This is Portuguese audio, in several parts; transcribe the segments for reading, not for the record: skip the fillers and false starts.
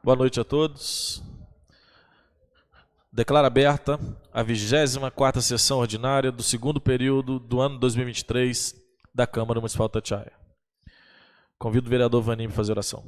Boa noite a todos. Declaro aberta a 24ª sessão ordinária do segundo período do ano 2023 da Câmara Municipal de Itatiaia. Convido o vereador Vanim para fazer oração.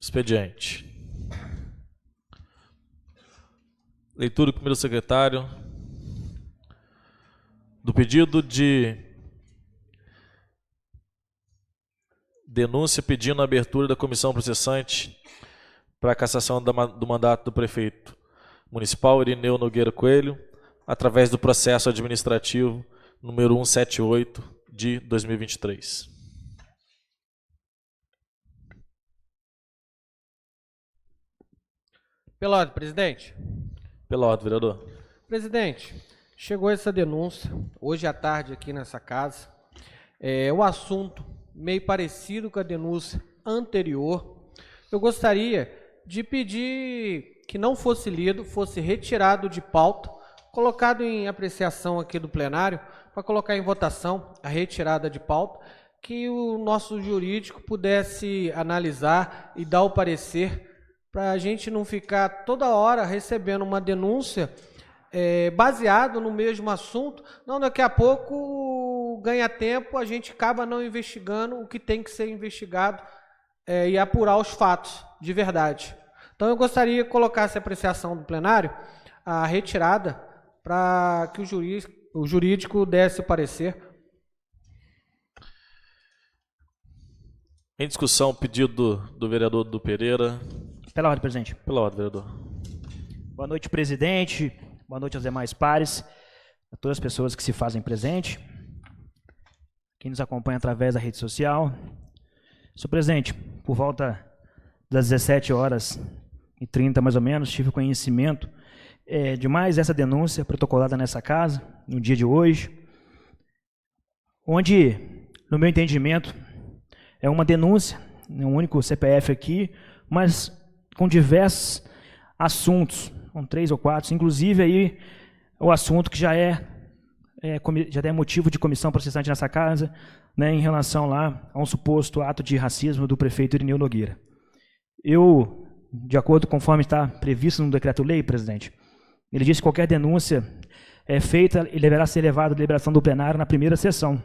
Expediente. Leitura do primeiro secretário do pedido de denúncia pedindo a abertura da comissão processante para a cassação do mandato do prefeito municipal Irineu Nogueira Coelho, através do processo administrativo número 178 de 2023. Pela ordem, presidente. Pela ordem, vereador. Presidente, chegou essa denúncia hoje à tarde aqui nessa casa. O assunto meio parecido com a denúncia anterior. Eu gostaria de pedir que não fosse lido, fosse retirado de pauta, colocado em apreciação aqui do plenário, para colocar em votação a retirada de pauta, que o nosso jurídico pudesse analisar e dar o parecer, para a gente não ficar toda hora recebendo uma denúncia baseado no mesmo assunto. Não, daqui a pouco ganha tempo, a gente acaba não investigando o que tem que ser investigado e apurar os fatos de verdade. Então eu gostaria que colocasse a apreciação do plenário, a retirada, para que o jurídico desse o parecer. Em discussão, o pedido do vereador Dudu Pereira. Pela ordem, presidente. Pela ordem, vereador. Boa noite, presidente. Boa noite aos demais pares, a todas as pessoas que se fazem presente, quem nos acompanha através da rede social. Senhor presidente, por volta das 17h30, mais ou menos, tive conhecimento de mais essa denúncia protocolada nessa casa, no dia de hoje, onde, no meu entendimento, é uma denúncia, um único CPF aqui, mas com diversos assuntos, com 3 ou 4, inclusive aí o assunto que já é motivo de comissão processante nessa casa, né, em relação lá a um suposto ato de racismo do prefeito Irineu Nogueira. Eu, de acordo conforme está previsto no decreto-lei, presidente, ele disse que qualquer denúncia feita e deverá ser levada à deliberação do plenário na primeira sessão.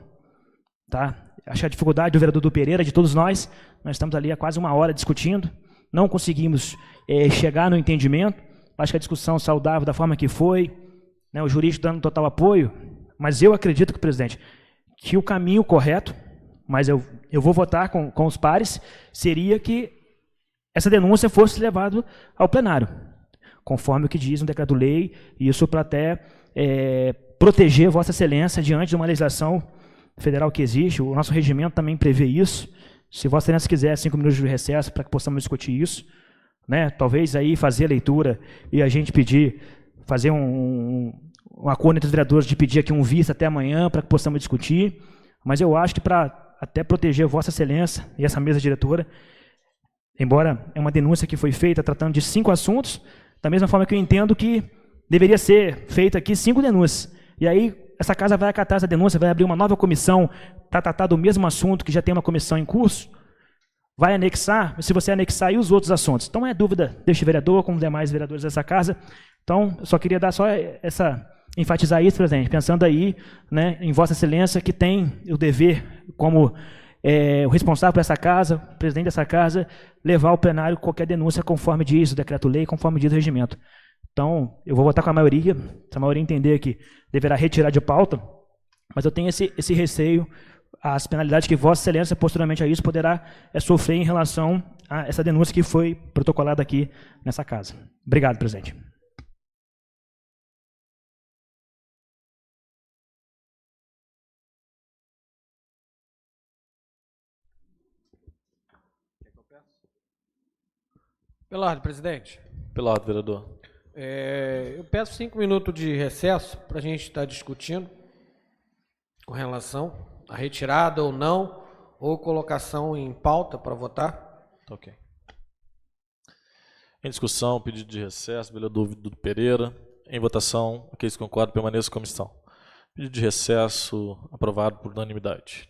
Tá? Acho que a dificuldade do vereador Dudu Pereira, de todos nós estamos ali há quase 1 hora discutindo, não conseguimos chegar no entendimento. Acho que a discussão saudável da forma que foi, né, o jurídico dando total apoio, mas eu acredito que, presidente, que o caminho correto, mas eu vou votar com os pares, seria que essa denúncia fosse levada ao plenário, conforme o que diz no decreto-lei, isso para até proteger Vossa Excelência diante de uma legislação federal que existe. O nosso regimento também prevê isso. Se Vossa Excelência quiser 5 minutos de recesso para que possamos discutir isso, né? Talvez aí fazer a leitura e a gente fazer um acordo entre os vereadores de pedir aqui um visto até amanhã para que possamos discutir, mas eu acho que para até proteger Vossa Excelência e essa mesa diretora, embora é uma denúncia que foi feita tratando de 5 assuntos, da mesma forma que eu entendo que deveria ser feita aqui 5 denúncias, e aí essa casa vai acatar essa denúncia, vai abrir uma nova comissão para tratar do mesmo assunto que já tem uma comissão em curso, vai anexar, se você anexar, e os outros assuntos. Então é dúvida deste vereador, como demais vereadores dessa casa. Então, eu só queria dar enfatizar isso, presidente, pensando aí, né, em Vossa Excelência, que tem o dever, como o responsável por essa casa, o presidente dessa casa, levar ao plenário qualquer denúncia conforme diz o decreto-lei, conforme diz o regimento. Então, eu vou votar com a maioria, se a maioria entender que deverá retirar de pauta, mas eu tenho esse receio, as penalidades que Vossa Excelência, posteriormente a isso, poderá sofrer em relação a essa denúncia que foi protocolada aqui nessa casa. Obrigado, presidente. Pela ordem, presidente. Pela ordem, vereador. Eu peço 5 minutos de recesso para a gente estar discutindo com relação à retirada ou não, ou colocação em pauta para votar. Tá ok. Em discussão, pedido de recesso, vereador Dudu Pereira. Em votação, aqueles que concordam permaneçam como estão. Pedido de recesso aprovado por unanimidade.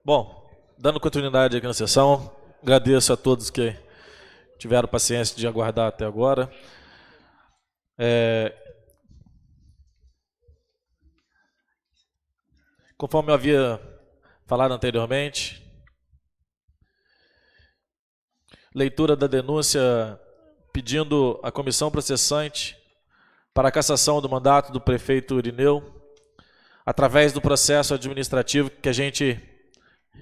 Bom, dando continuidade aqui na sessão, agradeço a todos que tiveram paciência de aguardar até agora. Conforme eu havia falado anteriormente, leitura da denúncia pedindo à comissão processante para a cassação do mandato do prefeito Irineu, através do processo administrativo que a gente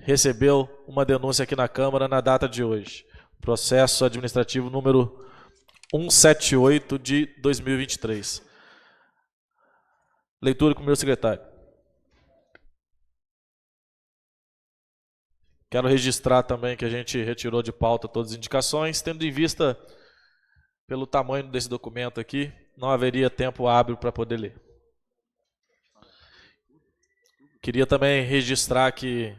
recebeu uma denúncia aqui na Câmara na data de hoje. Processo administrativo número 178 de 2023. Leitura com o meu secretário. Quero registrar também que a gente retirou de pauta todas as indicações, tendo em vista, pelo tamanho desse documento aqui, não haveria tempo hábil para poder ler. Queria também registrar que,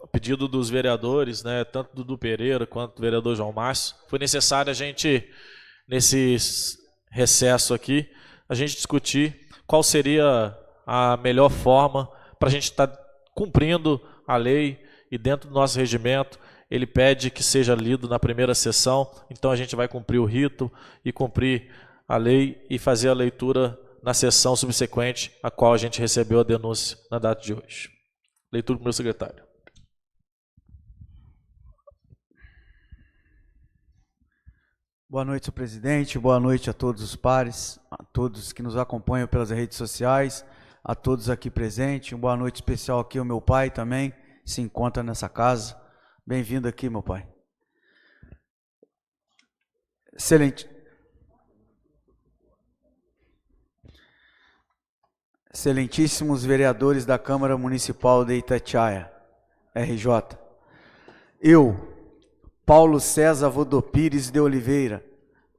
a pedido dos vereadores, né, tanto do Dudu Pereira quanto do vereador João Márcio, foi necessário a gente, nesse recesso aqui, a gente discutir qual seria a melhor forma para a gente estar cumprindo a lei, e dentro do nosso regimento ele pede que seja lido na primeira sessão, então a gente vai cumprir o rito e cumprir a lei e fazer a leitura na sessão subsequente a qual a gente recebeu a denúncia na data de hoje. Leitura para o meu secretário. Boa noite, senhor presidente, boa noite a todos os pares, a todos que nos acompanham pelas redes sociais, a todos aqui presentes. Uma boa noite especial aqui ao meu pai também, se encontra nessa casa. Bem-vindo aqui, meu pai. Excelentíssimos vereadores da Câmara Municipal de Itatiaia, RJ. Eu, Paulo César Vodopires de Oliveira,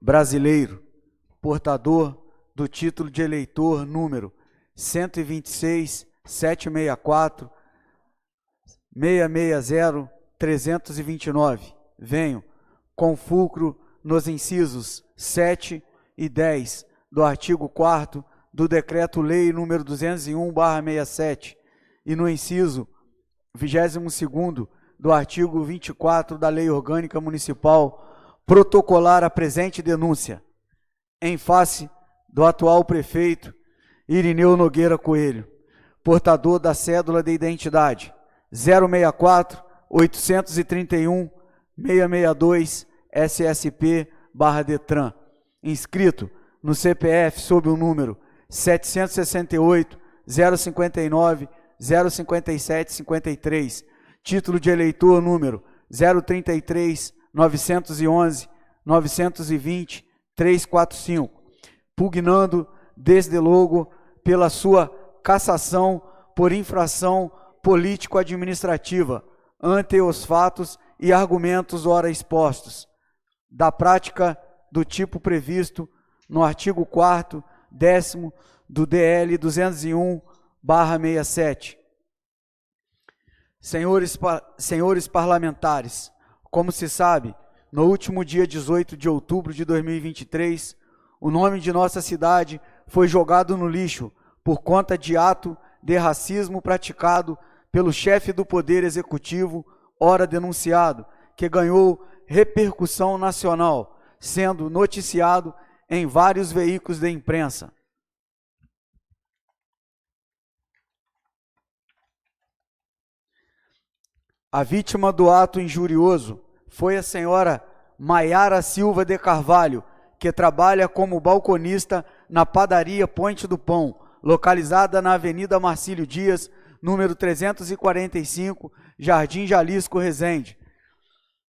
brasileiro, portador do título de eleitor número 126.764, 660.329, venho, com fulcro nos incisos 7 e 10 do artigo 4º do Decreto-Lei nº 201/67 e no inciso 22º do artigo 24 da Lei Orgânica Municipal, protocolar a presente denúncia, em face do atual prefeito Irineu Nogueira Coelho, portador da cédula de identidade 064-831-662 SSP/Detran, inscrito no CPF sob o número 768-059-057-53, título de eleitor número 033-911-920-345, pugnando desde logo pela sua cassação por infração político-administrativa, ante os fatos e argumentos ora expostos, da prática do tipo previsto no artigo 4º, 10º do DL 201/67. Senhores parlamentares, como se sabe, no último dia 18 de outubro de 2023, o nome de nossa cidade foi jogado no lixo por conta de ato de racismo praticado pelo chefe do Poder Executivo, ora denunciado, que ganhou repercussão nacional, sendo noticiado em vários veículos de imprensa. A vítima do ato injurioso foi a senhora Maiara Silva de Carvalho, que trabalha como balconista na padaria Ponte do Pão, localizada na Avenida Marcílio Dias, número 345, Jardim Jalisco, Resende.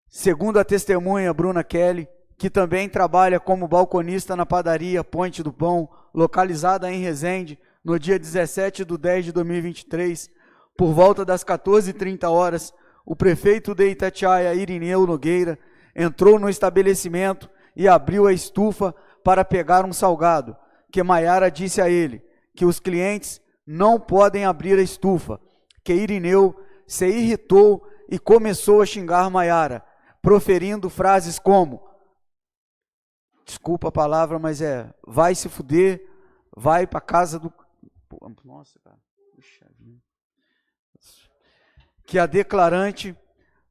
Segundo a testemunha Bruna Kelly, que também trabalha como balconista na padaria Ponte do Pão, localizada em Resende, no dia 17/10/2023, por volta das 14h30, o prefeito de Itatiaia, Irineu Nogueira, entrou no estabelecimento e abriu a estufa para pegar um salgado, que Maiara disse a ele que os clientes não podem abrir a estufa, que Irineu se irritou e começou a xingar Maiara, proferindo frases como, desculpa a palavra, mas vai se fuder, vai para casa do... Nossa, cara. que a declarante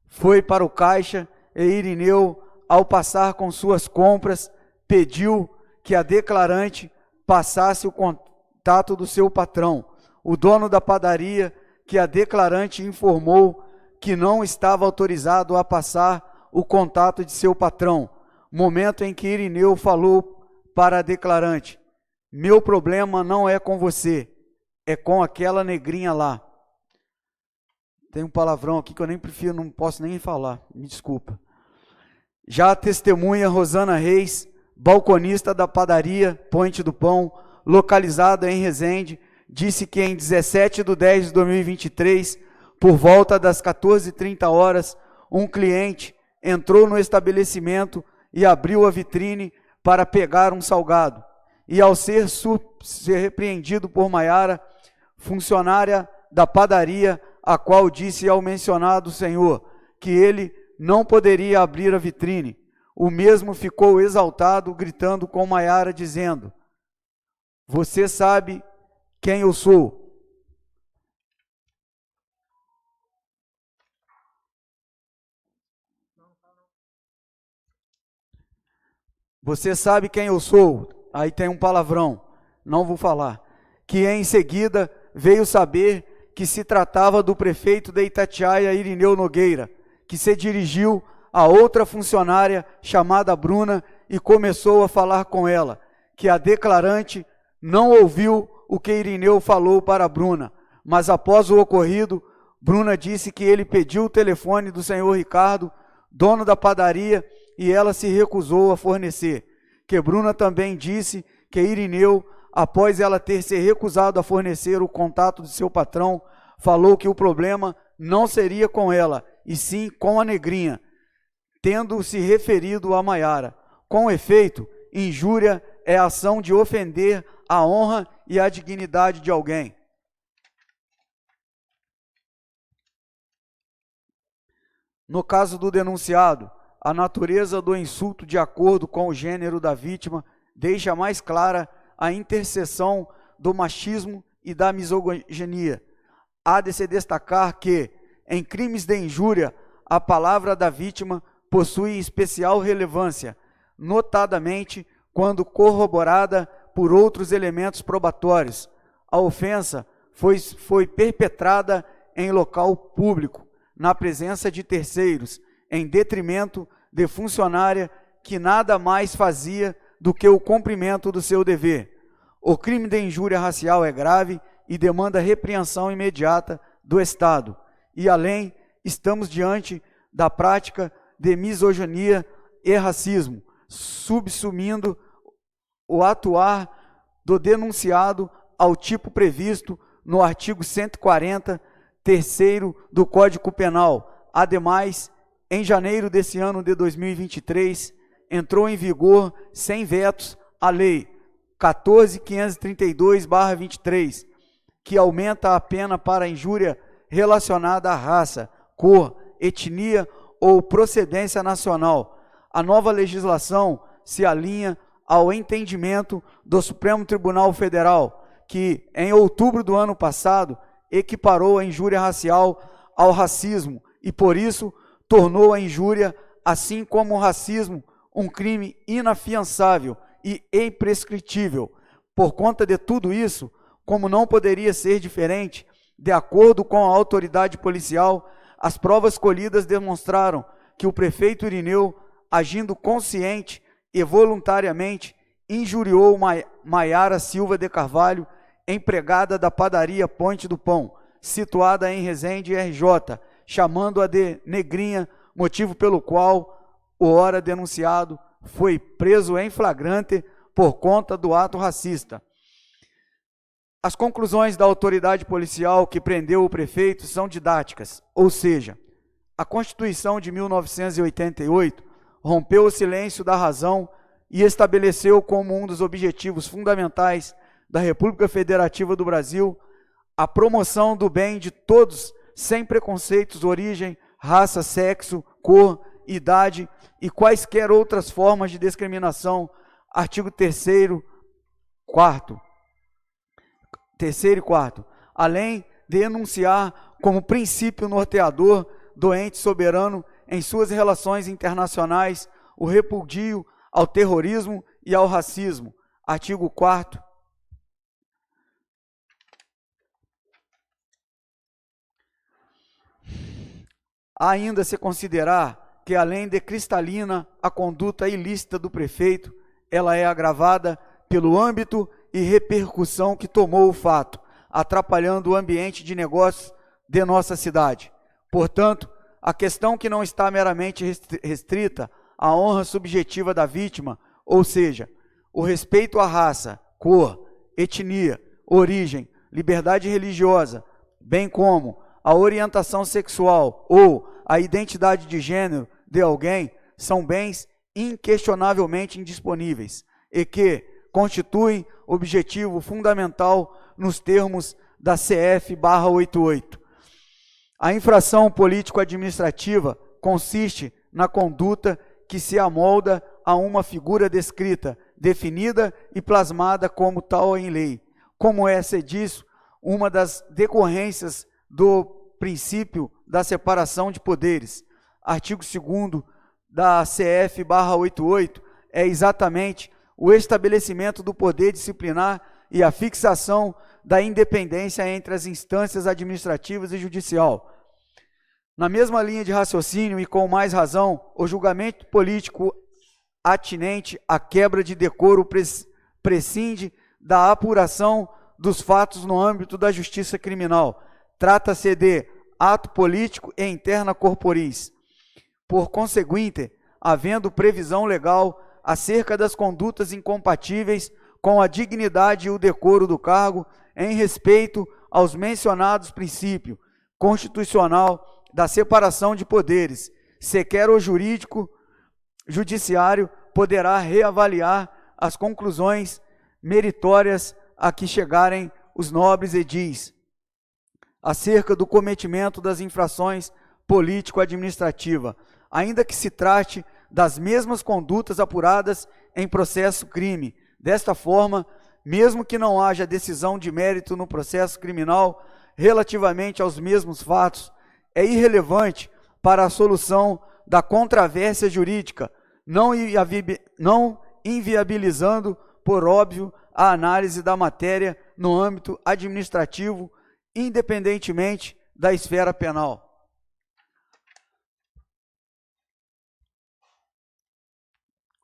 foi para o caixa e Irineu, ao passar com suas compras, pediu que a declarante passasse o contato do seu patrão, o dono da padaria, que a declarante informou que não estava autorizado a passar o contato de seu patrão. Momento em que Irineu falou para a declarante: meu problema não é com você, é com aquela negrinha lá. Tem um palavrão aqui que eu nem prefiro, não posso nem falar, me desculpa. Já a testemunha Rosana Reis, balconista da padaria Ponte do Pão, localizada em Resende, disse que em 17/10/2023, por volta das 14h30, um cliente entrou no estabelecimento e abriu a vitrine para pegar um salgado. E ao ser repreendido por Maiara, funcionária da padaria, a qual disse ao mencionado senhor que ele não poderia abrir a vitrine, o mesmo ficou exaltado, gritando com Maiara, dizendo: você sabe quem eu sou? Você sabe quem eu sou? Aí tem um palavrão, não vou falar. Que em seguida veio saber que se tratava do prefeito de Itatiaia, Irineu Nogueira, que se dirigiu a outra funcionária chamada Bruna e começou a falar com ela, que a declarante não ouviu o que Irineu falou para Bruna, mas após o ocorrido, Bruna disse que ele pediu o telefone do senhor Ricardo, dono da padaria, e ela se recusou a fornecer. Que Bruna também disse que Irineu, após ela ter se recusado a fornecer o contato de seu patrão, falou que o problema não seria com ela, e sim com a negrinha, tendo se referido a Maiara. Com efeito, injúria é a ação de ofender a honra e a dignidade de alguém. No caso do denunciado, a natureza do insulto, de acordo com o gênero da vítima, deixa mais clara a interseção do machismo e da misoginia. Há de se destacar que, em crimes de injúria, a palavra da vítima possui especial relevância, notadamente quando corroborada por outros elementos probatórios. A ofensa foi perpetrada em local público, na presença de terceiros, em detrimento de funcionária que nada mais fazia do que o cumprimento do seu dever. O crime de injúria racial é grave e demanda repreensão imediata do Estado. E além, estamos diante da prática de misoginia e racismo, subsumindo o atuar do denunciado ao tipo previsto no artigo 140, terceiro do Código Penal. Ademais, em janeiro desse ano de 2023, entrou em vigor, sem vetos, a Lei 14.532/23, que aumenta a pena para injúria relacionada à raça, cor, etnia ou procedência nacional. A nova legislação se alinha ao entendimento do Supremo Tribunal Federal, que, em outubro do ano passado, equiparou a injúria racial ao racismo e, por isso, tornou a injúria, assim como o racismo, um crime inafiançável e imprescritível. Por conta de tudo isso, como não poderia ser diferente, de acordo com a autoridade policial, as provas colhidas demonstraram que o prefeito Irineu, agindo consciente e voluntariamente, injuriou Maiara Silva de Carvalho, empregada da padaria Ponte do Pão, situada em Resende, RJ, chamando-a de negrinha, motivo pelo qual o ora denunciado foi preso em flagrante por conta do ato racista. As conclusões da autoridade policial que prendeu o prefeito são didáticas, ou seja, a Constituição de 1988 rompeu o silêncio da razão e estabeleceu como um dos objetivos fundamentais da República Federativa do Brasil a promoção do bem de todos, sem preconceitos, origem, raça, sexo, cor, idade e quaisquer outras formas de discriminação. Artigo 3º, 4º. Além de enunciar como princípio norteador do ente soberano em suas relações internacionais o repúdio ao terrorismo e ao racismo. Artigo 4º. Ainda se considerar que, além de cristalina, a conduta ilícita do prefeito, ela é agravada pelo âmbito e repercussão que tomou o fato, atrapalhando o ambiente de negócios de nossa cidade. Portanto, a questão que não está meramente restrita à honra subjetiva da vítima, ou seja, o respeito à raça, cor, etnia, origem, liberdade religiosa, bem como a orientação sexual ou a identidade de gênero de alguém, são bens inquestionavelmente indisponíveis e que constituem objetivo fundamental nos termos da CF/88. A infração político-administrativa consiste na conduta que se amolda a uma figura descrita, definida e plasmada como tal em lei, como é, se diz, uma das decorrências do princípio da separação de poderes. Artigo 2º da CF/88 é exatamente o estabelecimento do poder disciplinar e a fixação da independência entre as instâncias administrativas e judicial. Na mesma linha de raciocínio e com mais razão, o julgamento político atinente à quebra de decoro prescinde da apuração dos fatos no âmbito da justiça criminal. Trata-se de ato político e interna corporis. Por conseguinte, havendo previsão legal acerca das condutas incompatíveis com a dignidade e o decoro do cargo, em respeito aos mencionados princípios constitucional da separação de poderes, sequer o judiciário poderá reavaliar as conclusões meritórias a que chegarem os nobres edis acerca do cometimento das infrações político-administrativa, ainda que se trate das mesmas condutas apuradas em processo crime. Desta forma, mesmo que não haja decisão de mérito no processo criminal relativamente aos mesmos fatos, é irrelevante para a solução da controvérsia jurídica, não inviabilizando, por óbvio, a análise da matéria no âmbito administrativo, independentemente da esfera penal.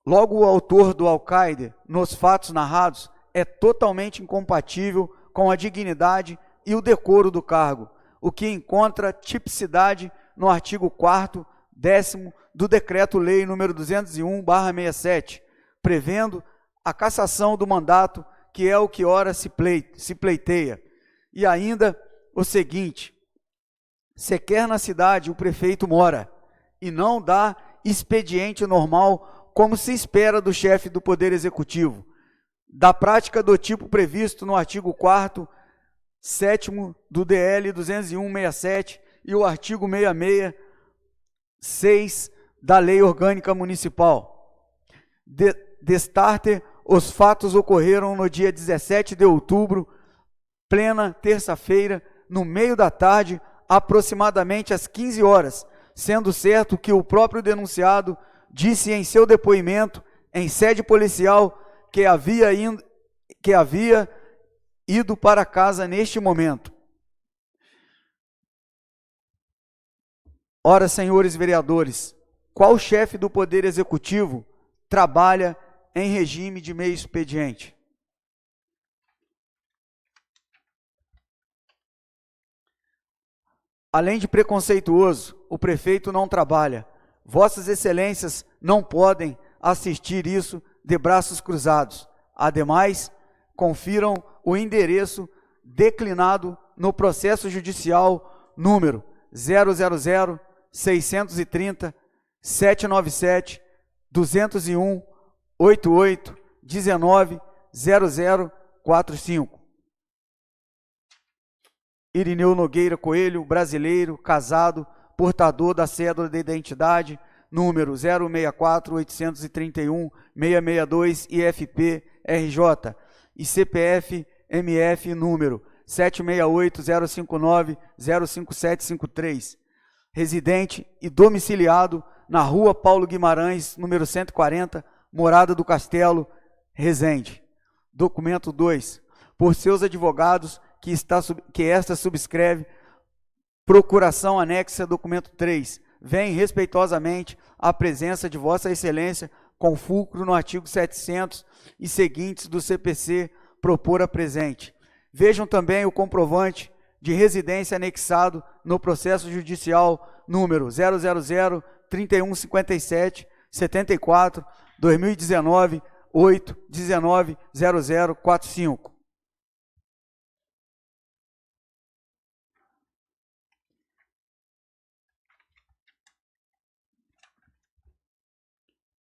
Logo, o autor do alcaide, nos fatos narrados, é totalmente incompatível com a dignidade e o decoro do cargo, o que encontra tipicidade no artigo 4º, 10º do Decreto-Lei nº 201/67, prevendo a cassação do mandato, que é o que ora se pleiteia. E ainda o seguinte: sequer na cidade o prefeito mora, e não dá expediente normal como se espera do chefe do Poder Executivo, da prática do tipo previsto no artigo 4º, 7º do DL 201/67 e o artigo 666 da Lei Orgânica Municipal. Destarte, os fatos ocorreram no dia 17 de outubro, plena terça-feira, no meio da tarde, aproximadamente às 15 horas, sendo certo que o próprio denunciado disse em seu depoimento, em sede policial, que havia ido para casa neste momento. Ora, senhores vereadores, qual chefe do Poder Executivo trabalha em regime de meio expediente? Além de preconceituoso, o prefeito não trabalha. Vossas excelências não podem assistir isso de braços cruzados. Ademais, confiram o endereço declinado no processo judicial número 000-630-797-201-88-19-0045. Irineu Nogueira Coelho, brasileiro, casado, portador da cédula de identidade, número 064-831-662 IFP-RJ e CPF-MF número 768-059-05753. Residente e domiciliado na Rua Paulo Guimarães, número 140, Morada do Castelo, Resende. Documento 2. Por seus advogados, que esta subscreve, procuração anexa, documento 3. Vem respeitosamente à presença de Vossa Excelência, com fulcro no artigo 700 e seguintes do CPC, propor a presente. Vejam também o comprovante de residência anexado no processo judicial número 000-3157-74, 2019, 8-19-0045.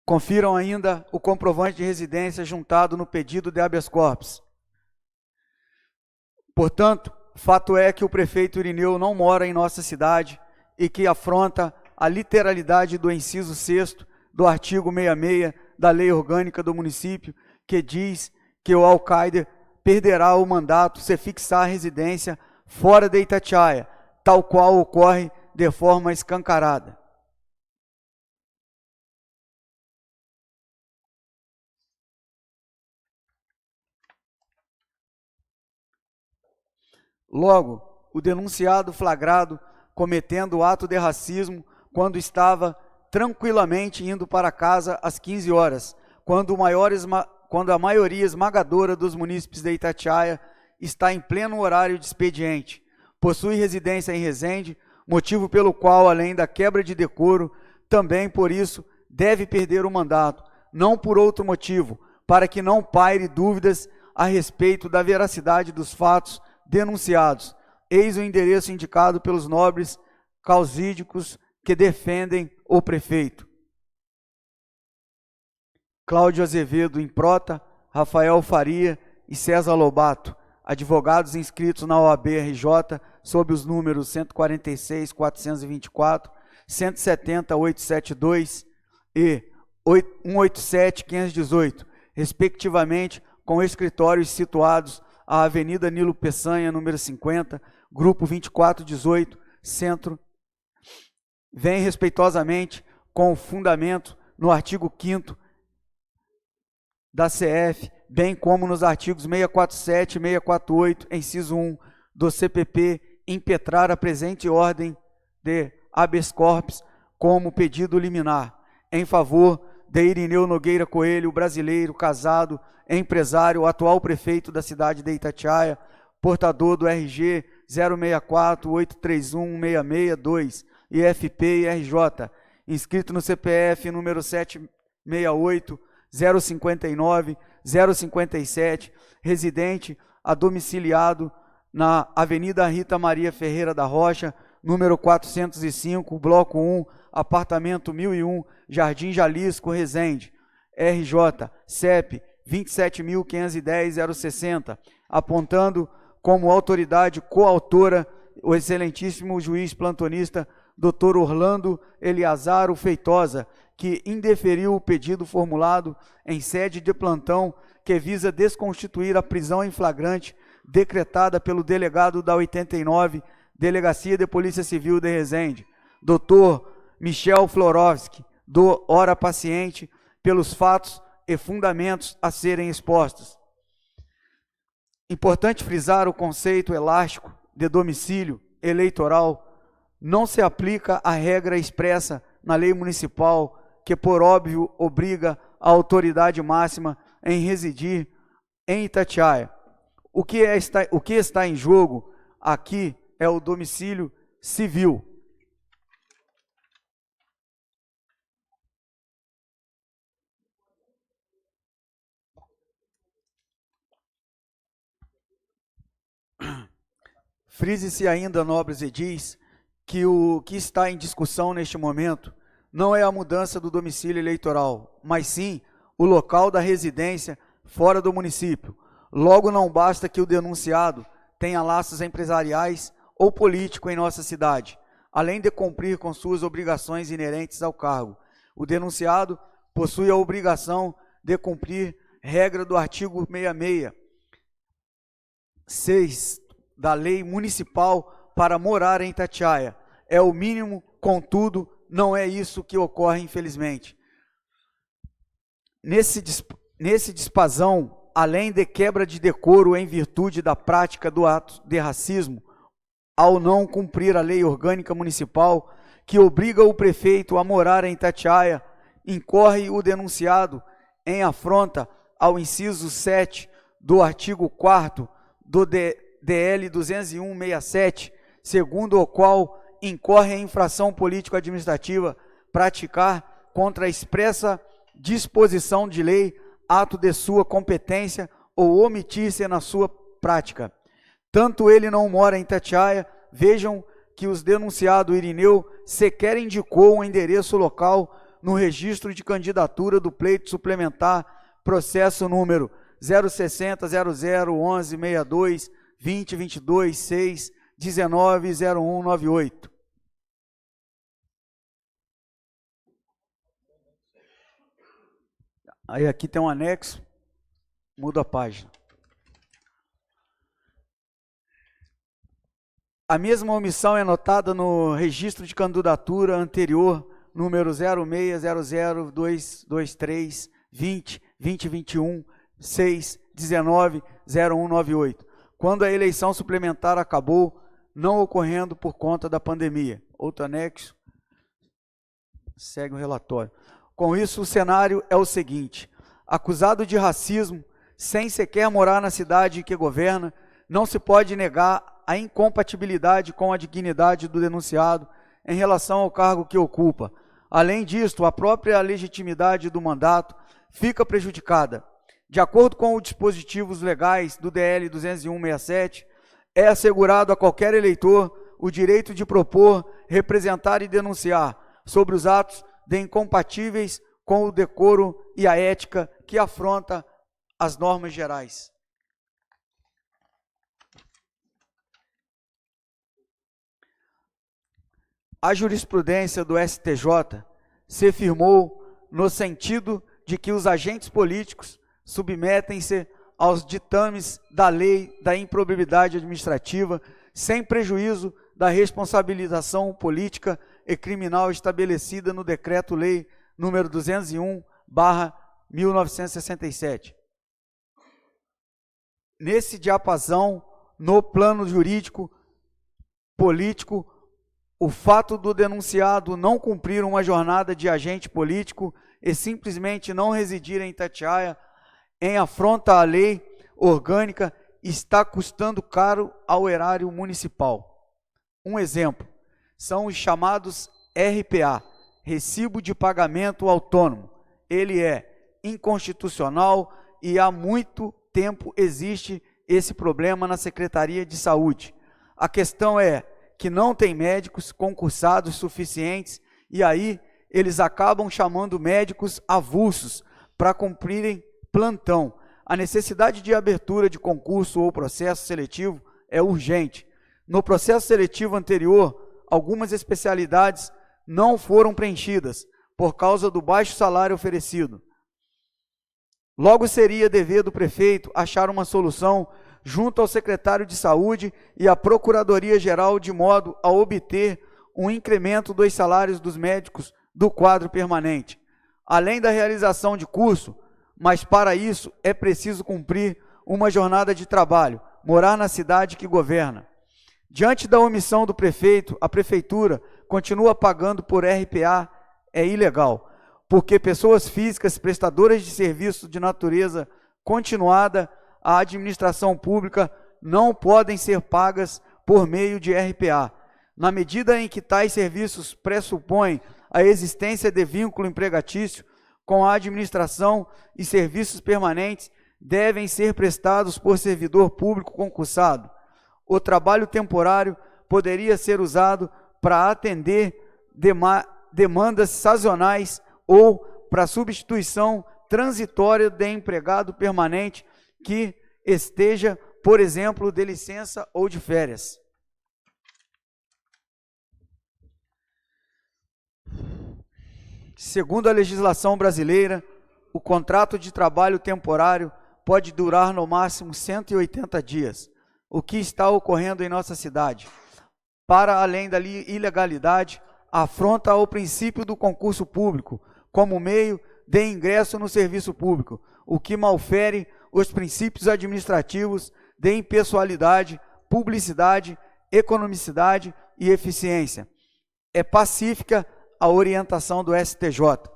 Confiram ainda o comprovante de residência juntado no pedido de habeas corpus. Portanto, fato é que o prefeito Irineu não mora em nossa cidade e que afronta a literalidade do inciso 6º do artigo 66 da Lei Orgânica do Município, que diz que o alcaide perderá o mandato se fixar a residência fora de Itatiaia, tal qual ocorre de forma escancarada. Logo, o denunciado flagrado cometendo o ato de racismo quando estava tranquilamente indo para casa às 15 horas, quando a maioria esmagadora dos munícipes de Itatiaia está em pleno horário de expediente, possui residência em Resende, motivo pelo qual, além da quebra de decoro, também por isso deve perder o mandato, não por outro motivo, para que não paire dúvidas a respeito da veracidade dos fatos denunciados. Eis o endereço indicado pelos nobres causídicos que defendem o prefeito. Cláudio Azevedo Improta, Rafael Faria e César Lobato, advogados inscritos na OAB-RJ sob os números 146.424, 170.872 e 187.518, respectivamente, com escritórios situados à Avenida Nilo Peçanha, número 50, Grupo 2418, Centro. Vem respeitosamente com o fundamento no artigo 5º da CF, bem como nos artigos 647 e 648, inciso 1 do CPP, impetrar a presente ordem de habeas corpus como pedido liminar, em favor de Irineu Nogueira Coelho, brasileiro, casado, empresário, atual prefeito da cidade de Itatiaia, portador do RG 064-831-662, IFP e RJ, inscrito no CPF número 768-059-057, residente domiciliado na Avenida Rita Maria Ferreira da Rocha, número 405, bloco 1, apartamento 1001, Jardim Jalisco, Resende, RJ, CEP 27.510.060, apontando como autoridade coautora o excelentíssimo juiz plantonista Dr. Orlando Eliazaro Feitosa, que indeferiu o pedido formulado em sede de plantão que visa desconstituir a prisão em flagrante decretada pelo delegado da 89, Delegacia de Polícia Civil de Resende, Dr. Michel Florovski, do hora paciente, pelos fatos e fundamentos a serem expostos. Importante frisar o conceito elástico de domicílio eleitoral não se aplica à regra expressa na lei municipal que, por óbvio, obriga a autoridade máxima em residir em Itatiaia. O que está em jogo aqui é o domicílio civil. Frise-se ainda, nobres edis, que o que está em discussão neste momento não é a mudança do domicílio eleitoral, mas sim o local da residência fora do município. Logo, não basta que o denunciado tenha laços empresariais ou políticos em nossa cidade, além de cumprir com suas obrigações inerentes ao cargo. O denunciado possui a obrigação de cumprir regra do artigo 66, da lei municipal para morar em Itatiaia. É o mínimo, contudo, não é isso que ocorre, infelizmente. Nesse dispasão, além de quebra de decoro em virtude da prática do ato de racismo, ao não cumprir a lei orgânica municipal que obriga o prefeito a morar em Itatiaia, incorre o denunciado em afronta ao inciso 7 do artigo 4º do DL 201/67, segundo o qual incorre em infração político-administrativa praticar contra a expressa disposição de lei ato de sua competência ou omitir-se na sua prática. Tanto ele não mora em Itatiaia, vejam que os denunciado Irineu sequer indicou um endereço local no registro de candidatura do pleito suplementar, processo número 060001162202261190198. Aí aqui tem um anexo, muda a página. A mesma omissão é notada no registro de candidatura anterior, número 06000223202161190198, quando a eleição suplementar acabou, não ocorrendo por conta da pandemia. Outro anexo, segue o relatório. Com isso, o cenário é o seguinte: acusado de racismo, sem sequer morar na cidade que governa, não se pode negar a incompatibilidade com a dignidade do denunciado em relação ao cargo que ocupa. Além disto, a própria legitimidade do mandato fica prejudicada. De acordo com os dispositivos legais do DL 201/67, é assegurado a qualquer eleitor o direito de propor, representar e denunciar sobre os atos de incompatíveis com o decoro e a ética que afronta as normas gerais. A jurisprudência do STJ se firmou no sentido de que os agentes políticos submetem-se aos ditames da lei da improbidade administrativa, sem prejuízo da responsabilização política e criminal estabelecida no Decreto-Lei número 201/1967. Nesse diapasão, no plano jurídico, político, o fato do denunciado não cumprir uma jornada de agente político e simplesmente não residir em Itatiaia, em afronta à lei orgânica, está custando caro ao erário municipal. Um exemplo são os chamados RPA, Recibo de Pagamento Autônomo. Ele é inconstitucional e há muito tempo existe esse problema na Secretaria de Saúde. A questão é que não tem médicos concursados suficientes e aí eles acabam chamando médicos avulsos para cumprirem plantão. A necessidade de abertura de concurso ou processo seletivo é urgente. No processo seletivo anterior, algumas especialidades não foram preenchidas por causa do baixo salário oferecido. Logo seria dever do prefeito achar uma solução junto ao secretário de Saúde e à Procuradoria-Geral, de modo a obter um incremento dos salários dos médicos do quadro permanente, além da realização de curso, mas para isso é preciso cumprir uma jornada de trabalho, morar na cidade que governa. Diante da omissão do prefeito, a prefeitura continua pagando por RPA, é ilegal, porque pessoas físicas prestadoras de serviço de natureza continuada à administração pública não podem ser pagas por meio de RPA. Na medida em que tais serviços pressupõem a existência de vínculo empregatício com a administração e serviços permanentes, devem ser prestados por servidor público concursado. O trabalho temporário poderia ser usado para atender demandas sazonais ou para substituição transitória de empregado permanente que esteja, por exemplo, de licença ou de férias. Segundo a legislação brasileira, o contrato de trabalho temporário pode durar no máximo 180 dias. o que está ocorrendo em nossa cidade. Para além da ilegalidade, afronta ao princípio do concurso público como meio de ingresso no serviço público, o que malfere os princípios administrativos de impessoalidade, publicidade, economicidade e eficiência. É pacífica a orientação do STJ.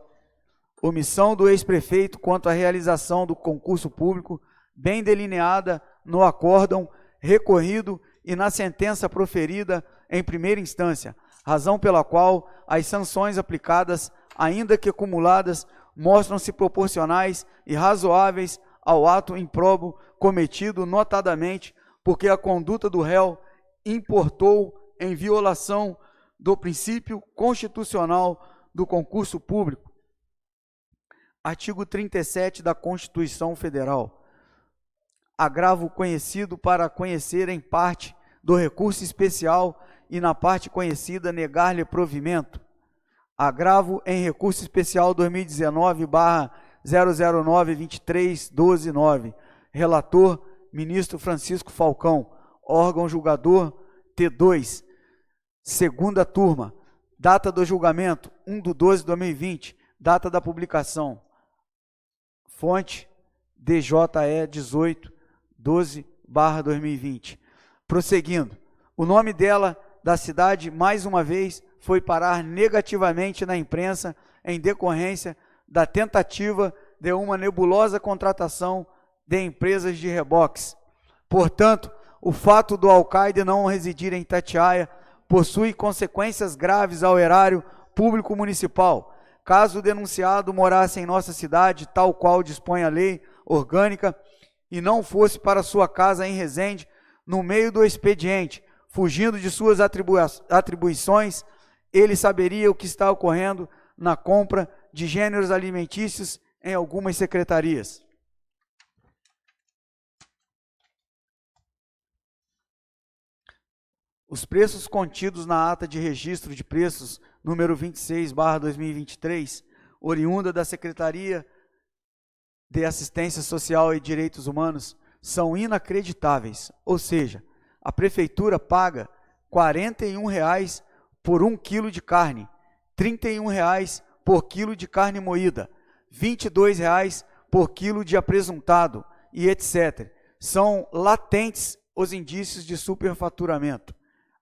Omissão do ex-prefeito quanto à realização do concurso público, bem delineada no acórdão recorrido e na sentença proferida em primeira instância, razão pela qual as sanções aplicadas, ainda que acumuladas, mostram-se proporcionais e razoáveis ao ato improbo cometido, notadamente porque a conduta do réu importou em violação do princípio constitucional do concurso público. Artigo 37 da Constituição Federal. Agravo conhecido para conhecer em parte do recurso especial e na parte conhecida negar-lhe provimento. Agravo em recurso especial 2019/00923-12-9. Relator, ministro Francisco Falcão. Órgão julgador, T2. Segunda turma. Data do julgamento, 1/12/2020. Data da publicação. Fonte, DJE 18/12/2020. Prosseguindo. O nome dela, da cidade, mais uma vez, foi parar negativamente na imprensa em decorrência da tentativa de uma nebulosa contratação de empresas de reboques. Portanto, o fato do alcaide não residir em Itatiaia possui consequências graves ao erário público municipal, caso o denunciado morasse em nossa cidade, tal qual dispõe a lei orgânica, e não fosse para sua casa em Resende, no meio do expediente, fugindo de suas atribuições, ele saberia o que está ocorrendo na compra de gêneros alimentícios em algumas secretarias. Os preços contidos na ata de registro de preços número 26/2023, oriunda da Secretaria de Assistência Social e Direitos Humanos, são inacreditáveis, ou seja, a prefeitura paga R$ 41,00 por 1 quilo de carne, R$ 31,00 por quilo de carne moída, R$ 22,00 por quilo de apresuntado e etc. São latentes os indícios de superfaturamento.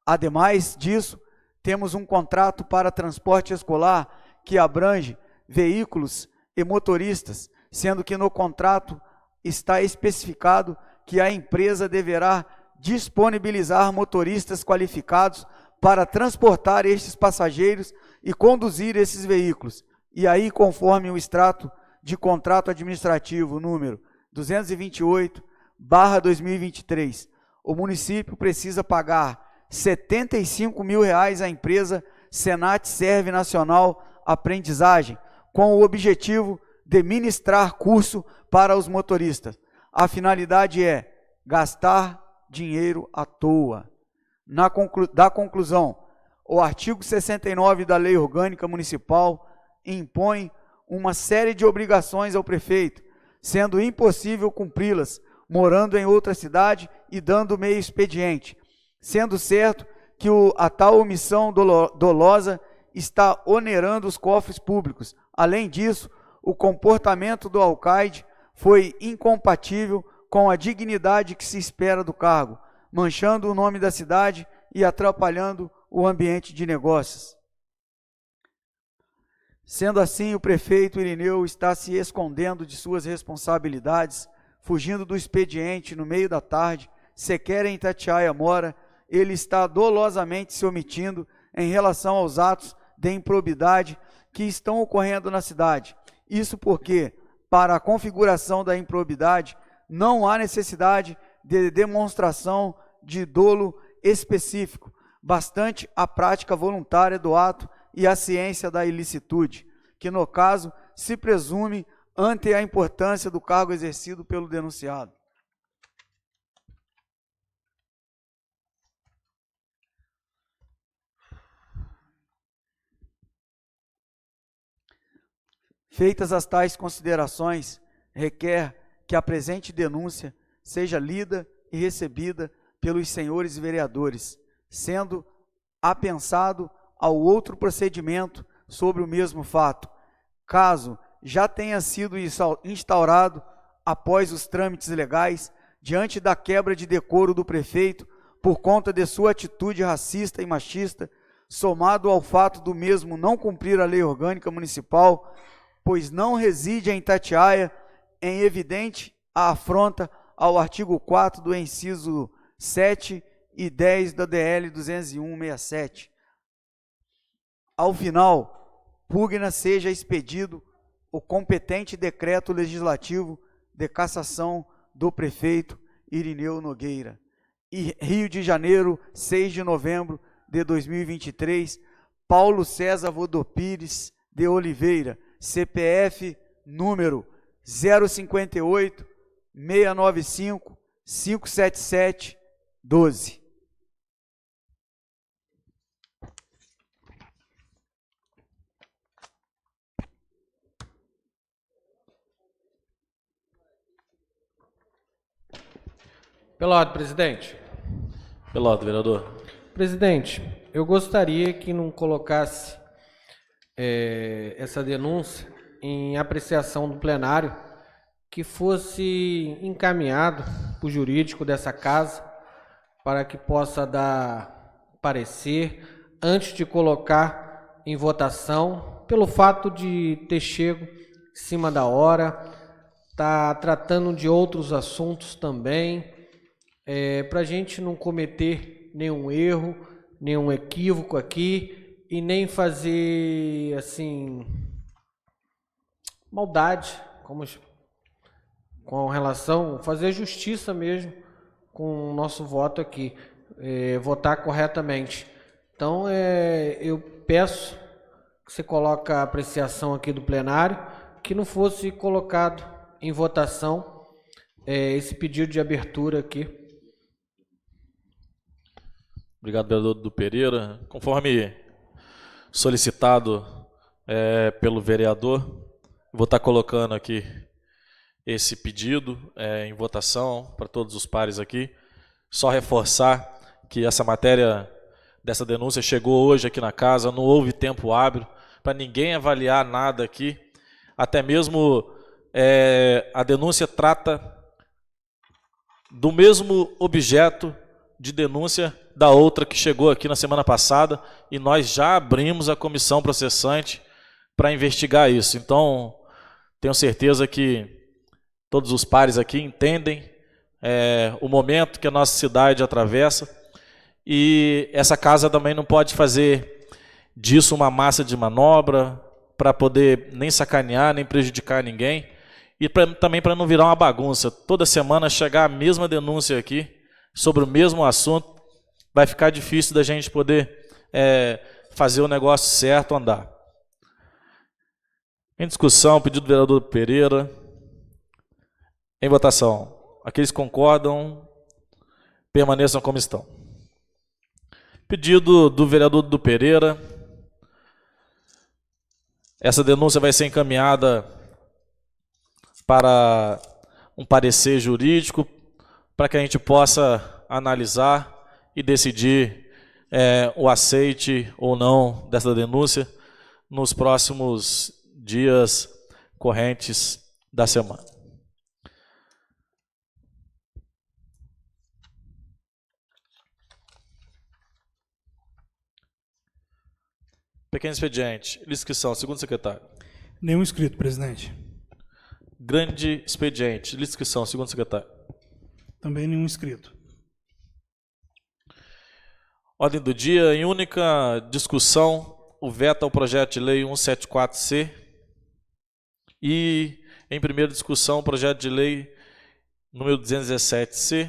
Ademais disso, temos um contrato para transporte escolar que abrange veículos e motoristas, sendo que no contrato está especificado que a empresa deverá disponibilizar motoristas qualificados para transportar estes passageiros e conduzir esses veículos. E aí, conforme o extrato de contrato administrativo número 228/2023, o município precisa pagar R$ 75.000 à empresa Senat Serve Nacional Aprendizagem, com o objetivo de ministrar curso para os motoristas. A finalidade é gastar dinheiro à toa. Da conclusão, o artigo 69 da Lei Orgânica Municipal impõe uma série de obrigações ao prefeito, sendo impossível cumpri-las, morando em outra cidade e dando meio expediente, sendo certo que a tal omissão dolosa está onerando os cofres públicos. Além disso, o comportamento do alcaide foi incompatível com a dignidade que se espera do cargo, manchando o nome da cidade e atrapalhando o ambiente de negócios. Sendo assim, o prefeito Irineu está se escondendo de suas responsabilidades, fugindo do expediente no meio da tarde, sequer em Itatiaia mora. Ele está dolosamente se omitindo em relação aos atos de improbidade que estão ocorrendo na cidade. Isso porque, para a configuração da improbidade, não há necessidade de demonstração de dolo específico, bastante a prática voluntária do ato e a ciência da ilicitude, que no caso se presume ante a importância do cargo exercido pelo denunciado. Feitas as tais considerações, requer que a presente denúncia seja lida e recebida pelos senhores vereadores, sendo apensado ao outro procedimento sobre o mesmo fato, caso já tenha sido instaurado após os trâmites legais, diante da quebra de decoro do prefeito por conta de sua atitude racista e machista, somado ao fato do mesmo não cumprir a lei orgânica municipal, pois não reside em Itatiaia, em evidente a afronta ao artigo 4 do inciso 7 e 10 da DL 201/67. Ao final, pugna seja expedido o competente decreto legislativo de cassação do prefeito Irineu Nogueira. E Rio de Janeiro, 6 de novembro de 2023, Paulo César Vodopires de Oliveira, CPF número 058 695 577 12. Pela ordem, presidente. Pela ordem, vereador. Presidente, eu gostaria que não colocasse essa denúncia em apreciação do plenário, que fosse encaminhado para o jurídico dessa casa, para que possa dar parecer antes de colocar em votação, pelo fato de ter chego em cima da hora, tá tratando de outros assuntos também, para a gente não cometer nenhum erro, nenhum equívoco aqui e nem fazer assim maldade, com relação, fazer justiça mesmo com o nosso voto aqui, votar corretamente. Então, eu peço que você coloque a apreciação aqui do plenário, que não fosse colocado em votação esse pedido de abertura aqui. Obrigado, vereador do Pereira. Conforme solicitado pelo vereador, vou estar colocando aqui esse pedido em votação para todos os pares aqui. Só reforçar que essa matéria dessa denúncia chegou hoje aqui na casa, não houve tempo hábil para ninguém avaliar nada aqui. Até mesmo a denúncia trata do mesmo objeto de denúncia da outra que chegou aqui na semana passada e nós já abrimos a comissão processante para investigar isso. Então, tenho certeza que todos os pares aqui entendem o momento que a nossa cidade atravessa e essa casa também não pode fazer disso uma massa de manobra para poder nem sacanear, nem prejudicar ninguém e também para não virar uma bagunça. Toda semana chegar a mesma denúncia aqui sobre o mesmo assunto, vai ficar difícil da gente poder fazer o negócio certo andar. Em discussão, pedido do vereador Pereira. Em votação. Aqueles que concordam, permaneçam como estão. Pedido do vereador do Pereira. Essa denúncia vai ser encaminhada para um parecer jurídico, para que a gente possa analisar e decidir o aceite ou não dessa denúncia nos próximos dias correntes da semana. Pequeno expediente, inscrição, segundo secretário. Nenhum inscrito, presidente. Grande expediente, inscrição, segundo secretário. Também nenhum inscrito. Ordem do dia, em única discussão, o veto ao projeto de lei 174C e, em primeira discussão, o projeto de lei número 217C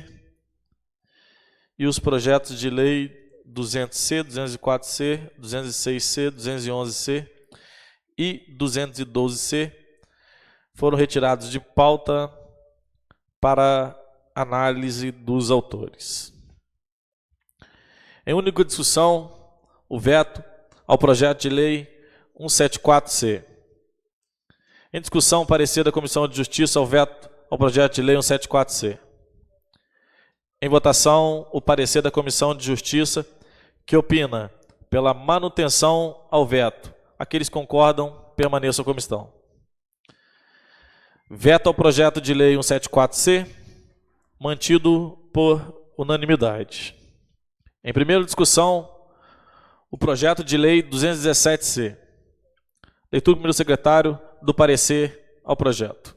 e os projetos de lei 200C, 204C, 206C, 211C e 212C foram retirados de pauta para análise dos autores. Em única discussão, o veto ao projeto de lei 174C. Em discussão, parecer da Comissão de Justiça ao veto ao projeto de lei 174C. Em votação, o parecer da Comissão de Justiça, que opina pela manutenção ao veto. Aqueles que concordam, permaneçam como estão. Veto ao projeto de lei 174C, mantido por unanimidade. Em primeira discussão, o projeto de lei 217C. Leitura do primeiro secretário do parecer ao projeto.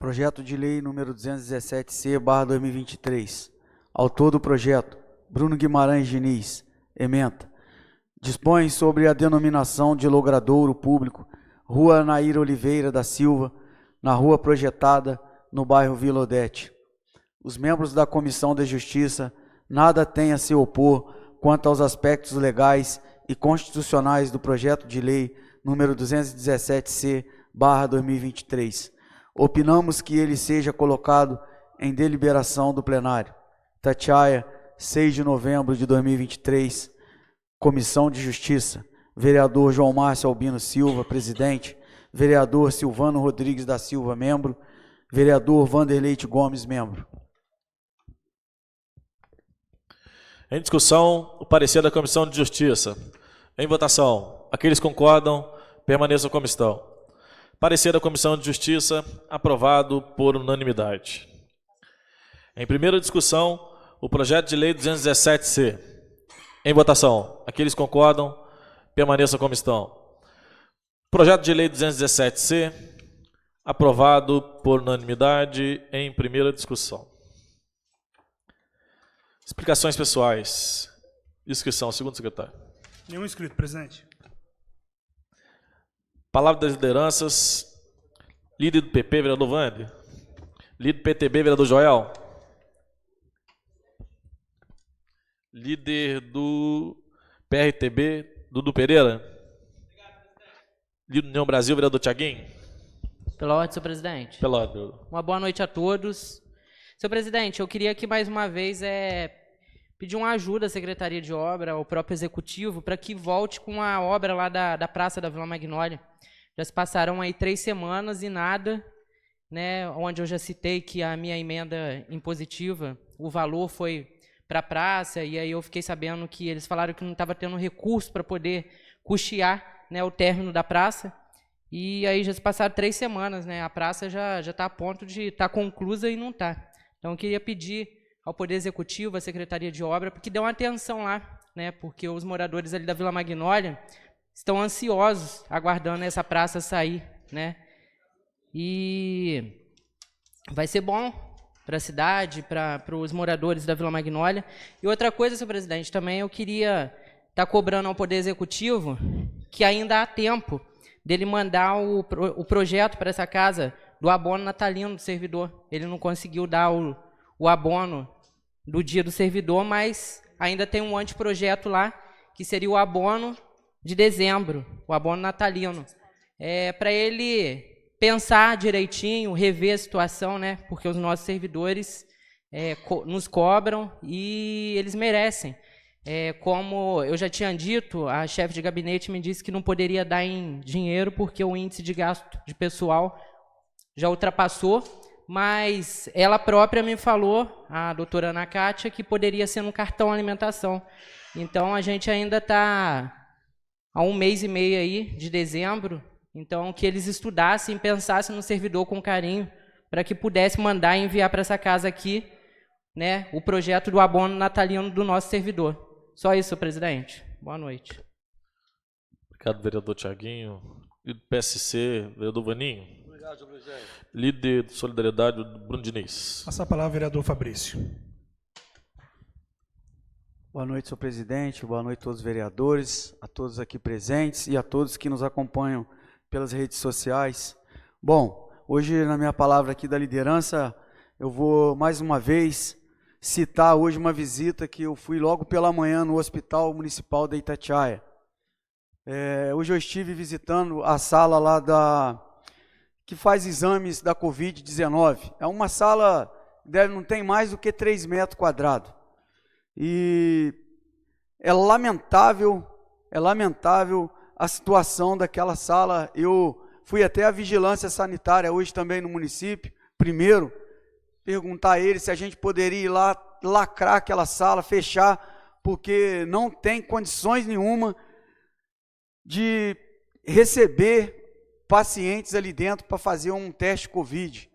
Projeto de lei número 217C/2023. Autor do projeto, Bruno Guimarães Diniz. Ementa. Dispõe sobre a denominação de logradouro público, Rua Nair Oliveira da Silva, na rua projetada, no bairro Vila Odete. Os membros da Comissão de Justiça nada têm a se opor quanto aos aspectos legais e constitucionais do projeto de lei número 217C/2023. Opinamos que ele seja colocado em deliberação do plenário. Itatiaia, 6 de novembro de 2023, Comissão de Justiça, vereador João Márcio Albino Silva, presidente, vereador Silvano Rodrigues da Silva, membro, vereador Vanderlei Gomes, membro. Em discussão, o parecer da Comissão de Justiça. Em votação, aqueles que concordam, permaneçam como estão. Parecer da Comissão de Justiça, aprovado por unanimidade. Em primeira discussão, o projeto de lei 217C. Em votação, aqueles que concordam, permaneçam como estão. Projeto de lei 217C, aprovado por unanimidade em primeira discussão. Explicações pessoais. Inscrição, segundo secretário. Nenhum inscrito, presidente. Palavra das lideranças. Líder do PP, vereador Wander. Líder do PTB, vereador Joel. Líder do PRTB, Dudu Pereira. Líder do União Brasil, vereador Tiaguinho. Pela ordem, senhor presidente. Pela ordem. Uma boa noite a todos. Senhor presidente, eu queria aqui mais uma vez pedir uma ajuda à Secretaria de Obra, ao próprio Executivo, para que volte com a obra lá da Praça da Vila Magnólia. Já se passaram aí 3 semanas e nada, né, onde eu já citei que a minha emenda impositiva, o valor foi para a praça, e aí eu fiquei sabendo que eles falaram que não estava tendo recurso para poder custear, né, o término da praça, e aí já se passaram 3 semanas, né, a praça já está a ponto de estar conclusa e não está. Então eu queria pedir ao Poder Executivo, à Secretaria de Obra, para que dê uma atenção lá, né, porque os moradores ali da Vila Magnólia estão ansiosos, aguardando essa praça sair, né, e vai ser bom para a cidade, para os moradores da Vila Magnólia. E outra coisa, senhor presidente, também eu queria estar cobrando ao Poder Executivo que ainda há tempo dele mandar o projeto para essa casa do abono natalino do servidor. Ele não conseguiu dar o abono do dia do servidor, mas ainda tem um anteprojeto lá, que seria o abono de dezembro, o abono natalino. Para ele pensar direitinho, rever a situação, né? Porque os nossos servidores nos cobram e eles merecem. Como eu já tinha dito, a chefe de gabinete me disse que não poderia dar em dinheiro porque o índice de gasto de pessoal já ultrapassou, mas ela própria me falou, a doutora Ana Cátia, que poderia ser no cartão alimentação. Então, a gente ainda está há 1 mês e meio aí, de dezembro, então que eles estudassem e pensassem no servidor com carinho, para que pudesse mandar e enviar para essa casa aqui, né, o projeto do abono natalino do nosso servidor. Só isso, senhor presidente. Boa noite. Obrigado, vereador Tiaguinho. Líder do PSC, vereador Vaninho. Obrigado, senhor presidente. Líder de Solidariedade, Bruno Diniz. Passa a palavra, vereador Fabrício. Boa noite, senhor presidente. Boa noite a todos os vereadores, a todos aqui presentes e a todos que nos acompanham pelas redes sociais. Bom, hoje na minha palavra aqui da liderança, eu vou mais uma vez citar hoje uma visita que eu fui logo pela manhã no Hospital Municipal de Itatiaia. Hoje eu estive visitando a sala lá que faz exames da Covid-19. É uma sala, não tem mais do que 3 metros quadrados. E é lamentável a situação daquela sala. Eu fui até a vigilância sanitária hoje também no município, primeiro, perguntar a eles se a gente poderia ir lá lacrar aquela sala, fechar, porque não tem condições nenhuma de receber pacientes ali dentro para fazer um teste Covid.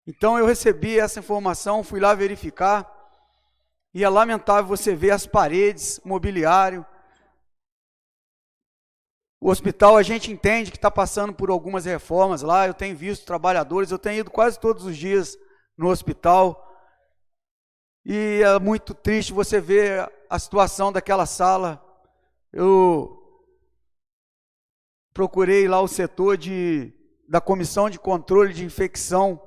Então eu recebi essa informação, fui lá verificar, e é lamentável você ver as paredes, mobiliário. O hospital, a gente entende que está passando por algumas reformas lá, eu tenho visto trabalhadores, eu tenho ido quase todos os dias no hospital, e é muito triste você ver a situação daquela sala. Eu procurei lá o setor da Comissão de Controle de Infecção,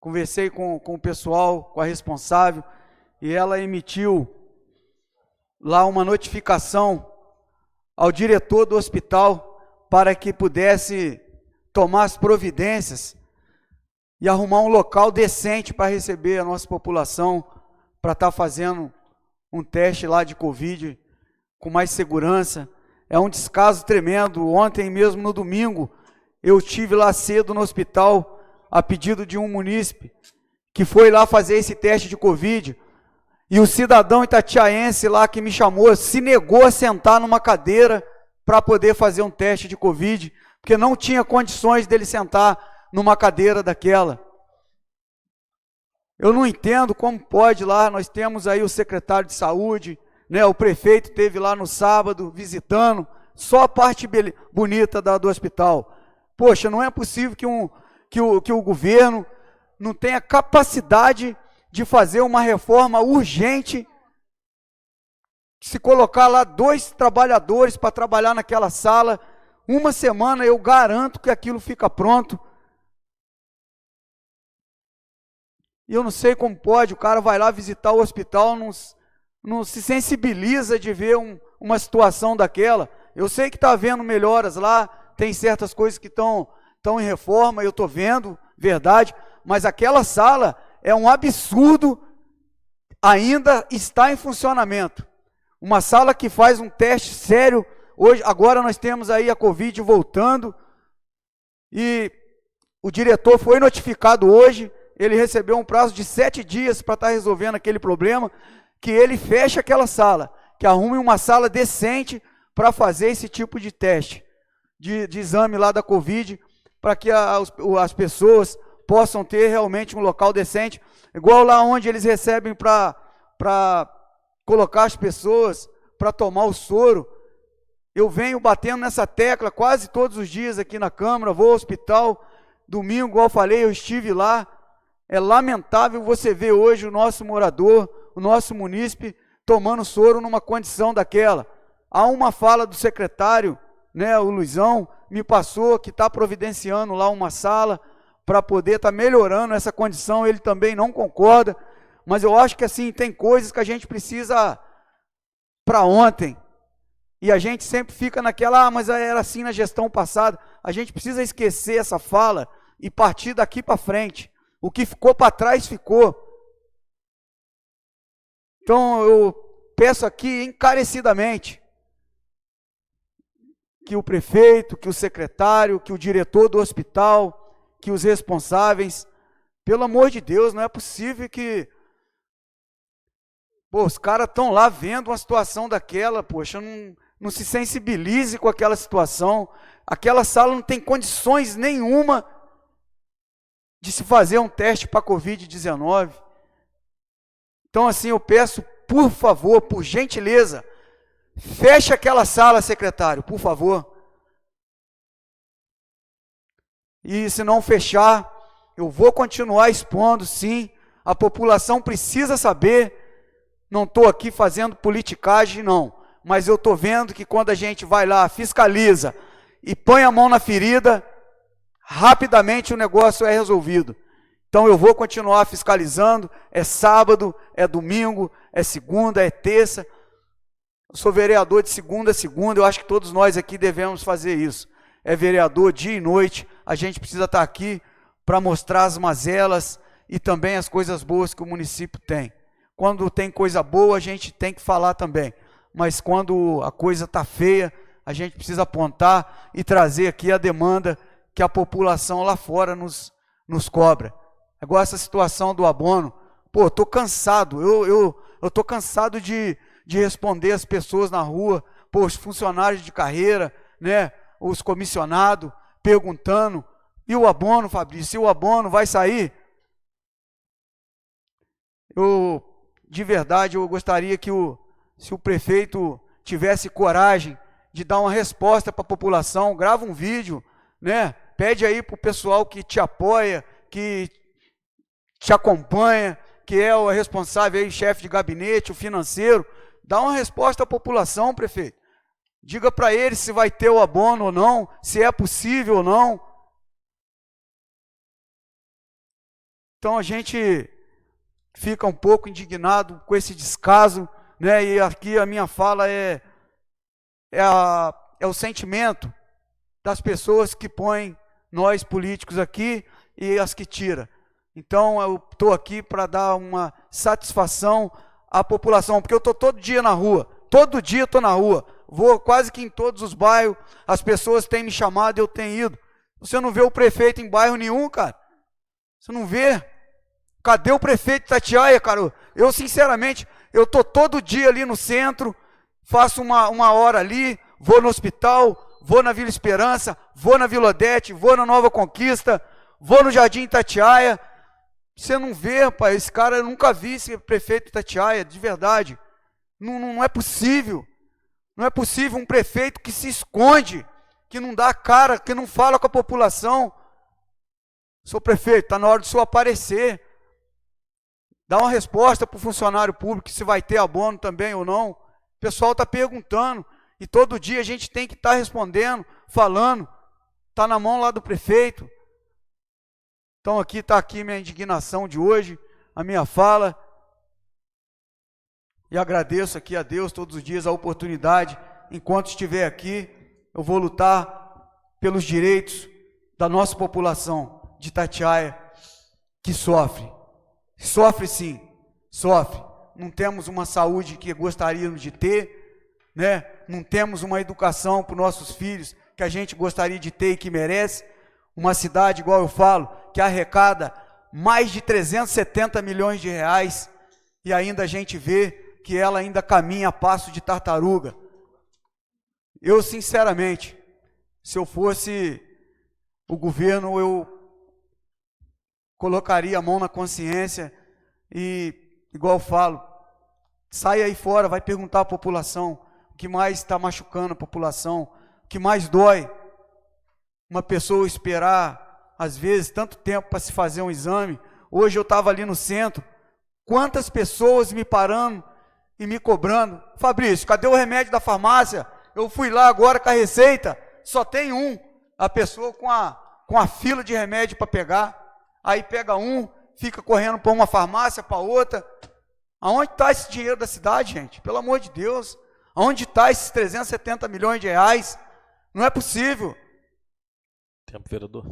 conversei com o pessoal, com a responsável, e ela emitiu lá uma notificação ao diretor do hospital para que pudesse tomar as providências e arrumar um local decente para receber a nossa população, para estar fazendo um teste lá de Covid com mais segurança. É um descaso tremendo. Ontem mesmo, no domingo, eu estive lá cedo no hospital, a pedido de um munícipe, que foi lá fazer esse teste de Covid, e o cidadão itatiaense lá que me chamou, se negou a sentar numa cadeira para poder fazer um teste de Covid, porque não tinha condições dele sentar numa cadeira daquela. Eu não entendo como pode lá, nós temos aí o secretário de saúde, né, o prefeito esteve lá no sábado visitando, só a parte bonita do hospital. Poxa, não é possível que o governo não tenha capacidade de fazer uma reforma urgente, se colocar lá 2 trabalhadores para trabalhar naquela sala, uma semana eu garanto que aquilo fica pronto. E eu não sei como pode, o cara vai lá visitar o hospital, não se sensibiliza de ver uma situação daquela. Eu sei que está havendo melhoras lá, tem certas coisas que estão em reforma, eu estou vendo, verdade, mas aquela sala é um absurdo, ainda está em funcionamento. Uma sala que faz um teste sério, agora nós temos aí a Covid voltando, e o diretor foi notificado hoje, ele recebeu um prazo de 7 dias para estar resolvendo aquele problema, que ele feche aquela sala, que arrume uma sala decente para fazer esse tipo de teste, de exame lá da Covid, para que as pessoas possam ter realmente um local decente, igual lá onde eles recebem para colocar as pessoas, para tomar o soro. Eu venho batendo nessa tecla quase todos os dias aqui na Câmara, vou ao hospital, domingo, igual eu falei, eu estive lá. É lamentável você ver hoje o nosso morador, o nosso munícipe, tomando soro numa condição daquela. Há uma fala do secretário, né, o Luizão, me passou que está providenciando lá uma sala para poder estar melhorando essa condição, ele também não concorda, mas eu acho que assim, tem coisas que a gente precisa para ontem, e a gente sempre fica naquela, mas era assim na gestão passada. A gente precisa esquecer essa fala e partir daqui para frente. O que ficou para trás, ficou. Então eu peço aqui encarecidamente que o prefeito, que o secretário, que o diretor do hospital, que os responsáveis, pelo amor de Deus, não é possível que os caras estão lá vendo uma situação daquela, poxa, não se sensibilize com aquela situação. Aquela sala não tem condições nenhuma de se fazer um teste para Covid-19. Então assim, eu peço, por favor, por gentileza, feche aquela sala, secretário, por favor. E se não fechar, eu vou continuar expondo, sim. A população precisa saber. Não estou aqui fazendo politicagem, não. Mas eu estou vendo que quando a gente vai lá, fiscaliza e põe a mão na ferida, rapidamente o negócio é resolvido. Então eu vou continuar fiscalizando, é sábado, é domingo, é segunda, é terça. Eu sou vereador de segunda a segunda, eu acho que todos nós aqui devemos fazer isso. É vereador dia e noite, a gente precisa estar aqui para mostrar as mazelas e também as coisas boas que o município tem. Quando tem coisa boa, a gente tem que falar também. Mas quando a coisa está feia, a gente precisa apontar e trazer aqui a demanda que a população lá fora nos cobra. Agora essa situação do abono, pô, estou cansado, eu estou cansado de responder as pessoas na rua, pô, os funcionários de carreira, né, os comissionados, perguntando, e o abono, Fabrício, e o abono vai sair? De verdade, eu gostaria que se o prefeito tivesse coragem de dar uma resposta para a população, grava um vídeo, né, pede aí para o pessoal que te apoia, que te acompanha, que é o responsável aí, chefe de gabinete, o financeiro, dá uma resposta à população, prefeito. Diga para eles se vai ter o abono ou não, se é possível ou não. Então a gente fica um pouco indignado com esse descaso, né? E aqui a minha fala é o sentimento das pessoas que põem nós políticos aqui e as que tiram. Então eu estou aqui para dar uma satisfação à população, porque eu estou todo dia na rua, todo dia estou na rua, vou quase que em todos os bairros, as pessoas têm me chamado e eu tenho ido. Você não vê o prefeito em bairro nenhum, cara? Você não vê? Cadê o prefeito de Itatiaia, cara? Eu sinceramente, eu estou todo dia ali no centro, faço uma hora ali, vou no hospital, vou na Vila Esperança, vou na Vila Odete, vou na Nova Conquista, vou no Jardim Itatiaia. Você não vê, rapaz, esse cara, eu nunca vi esse prefeito de Itatiaia, de verdade. Não é possível. Não é possível um prefeito que se esconde, que não dá a cara, que não fala com a população. Seu prefeito, está na hora do senhor aparecer. Dá uma resposta para o funcionário público se vai ter abono também ou não. O pessoal está perguntando. E todo dia a gente tem que estar respondendo, falando. Está na mão lá do prefeito. Então está aqui minha indignação de hoje, a minha fala. E agradeço aqui a Deus todos os dias a oportunidade. Enquanto estiver aqui, eu vou lutar pelos direitos da nossa população de Itatiaia, que sofre. Sofre sim, sofre. Não temos uma saúde que gostaríamos de ter, né? Não temos uma educação para os nossos filhos que a gente gostaria de ter e que merece. Uma cidade, igual eu falo, que arrecada mais de 370 milhões de reais e ainda a gente vê que ela ainda caminha a passo de tartaruga. Eu, sinceramente, se eu fosse o governo, eu colocaria a mão na consciência e, igual eu falo, sai aí fora, vai perguntar à população o que mais está machucando a população, o que mais dói. Uma pessoa esperar, às vezes, tanto tempo para se fazer um exame. Hoje eu estava ali no centro, quantas pessoas me parando e me cobrando. Fabrício, cadê o remédio da farmácia? Eu fui lá agora com a receita, só tem um. A pessoa com a fila de remédio para pegar. Aí pega um, fica correndo para uma farmácia, para outra. Aonde está esse dinheiro da cidade, gente? Pelo amor de Deus. Aonde está esses 370 milhões de reais? Não é possível. Tempo, vereador.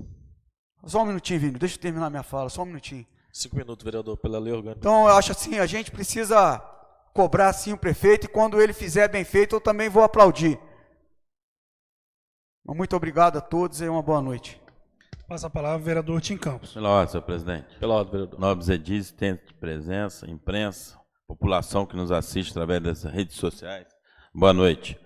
Só um minutinho, Vini, deixa eu terminar minha fala, só um minutinho. 5 minutos, vereador, pela lei orgânica. Então, eu acho assim, a gente precisa cobrar sim o prefeito e quando ele fizer bem feito, eu também vou aplaudir. Muito obrigado a todos e uma boa noite. Passa a palavra ao vereador Tim Campos. Pela ordem, senhor presidente. Pela ordem, vereador. Nobres edis, tempo de presença, imprensa, população que nos assiste através das redes sociais. Boa noite.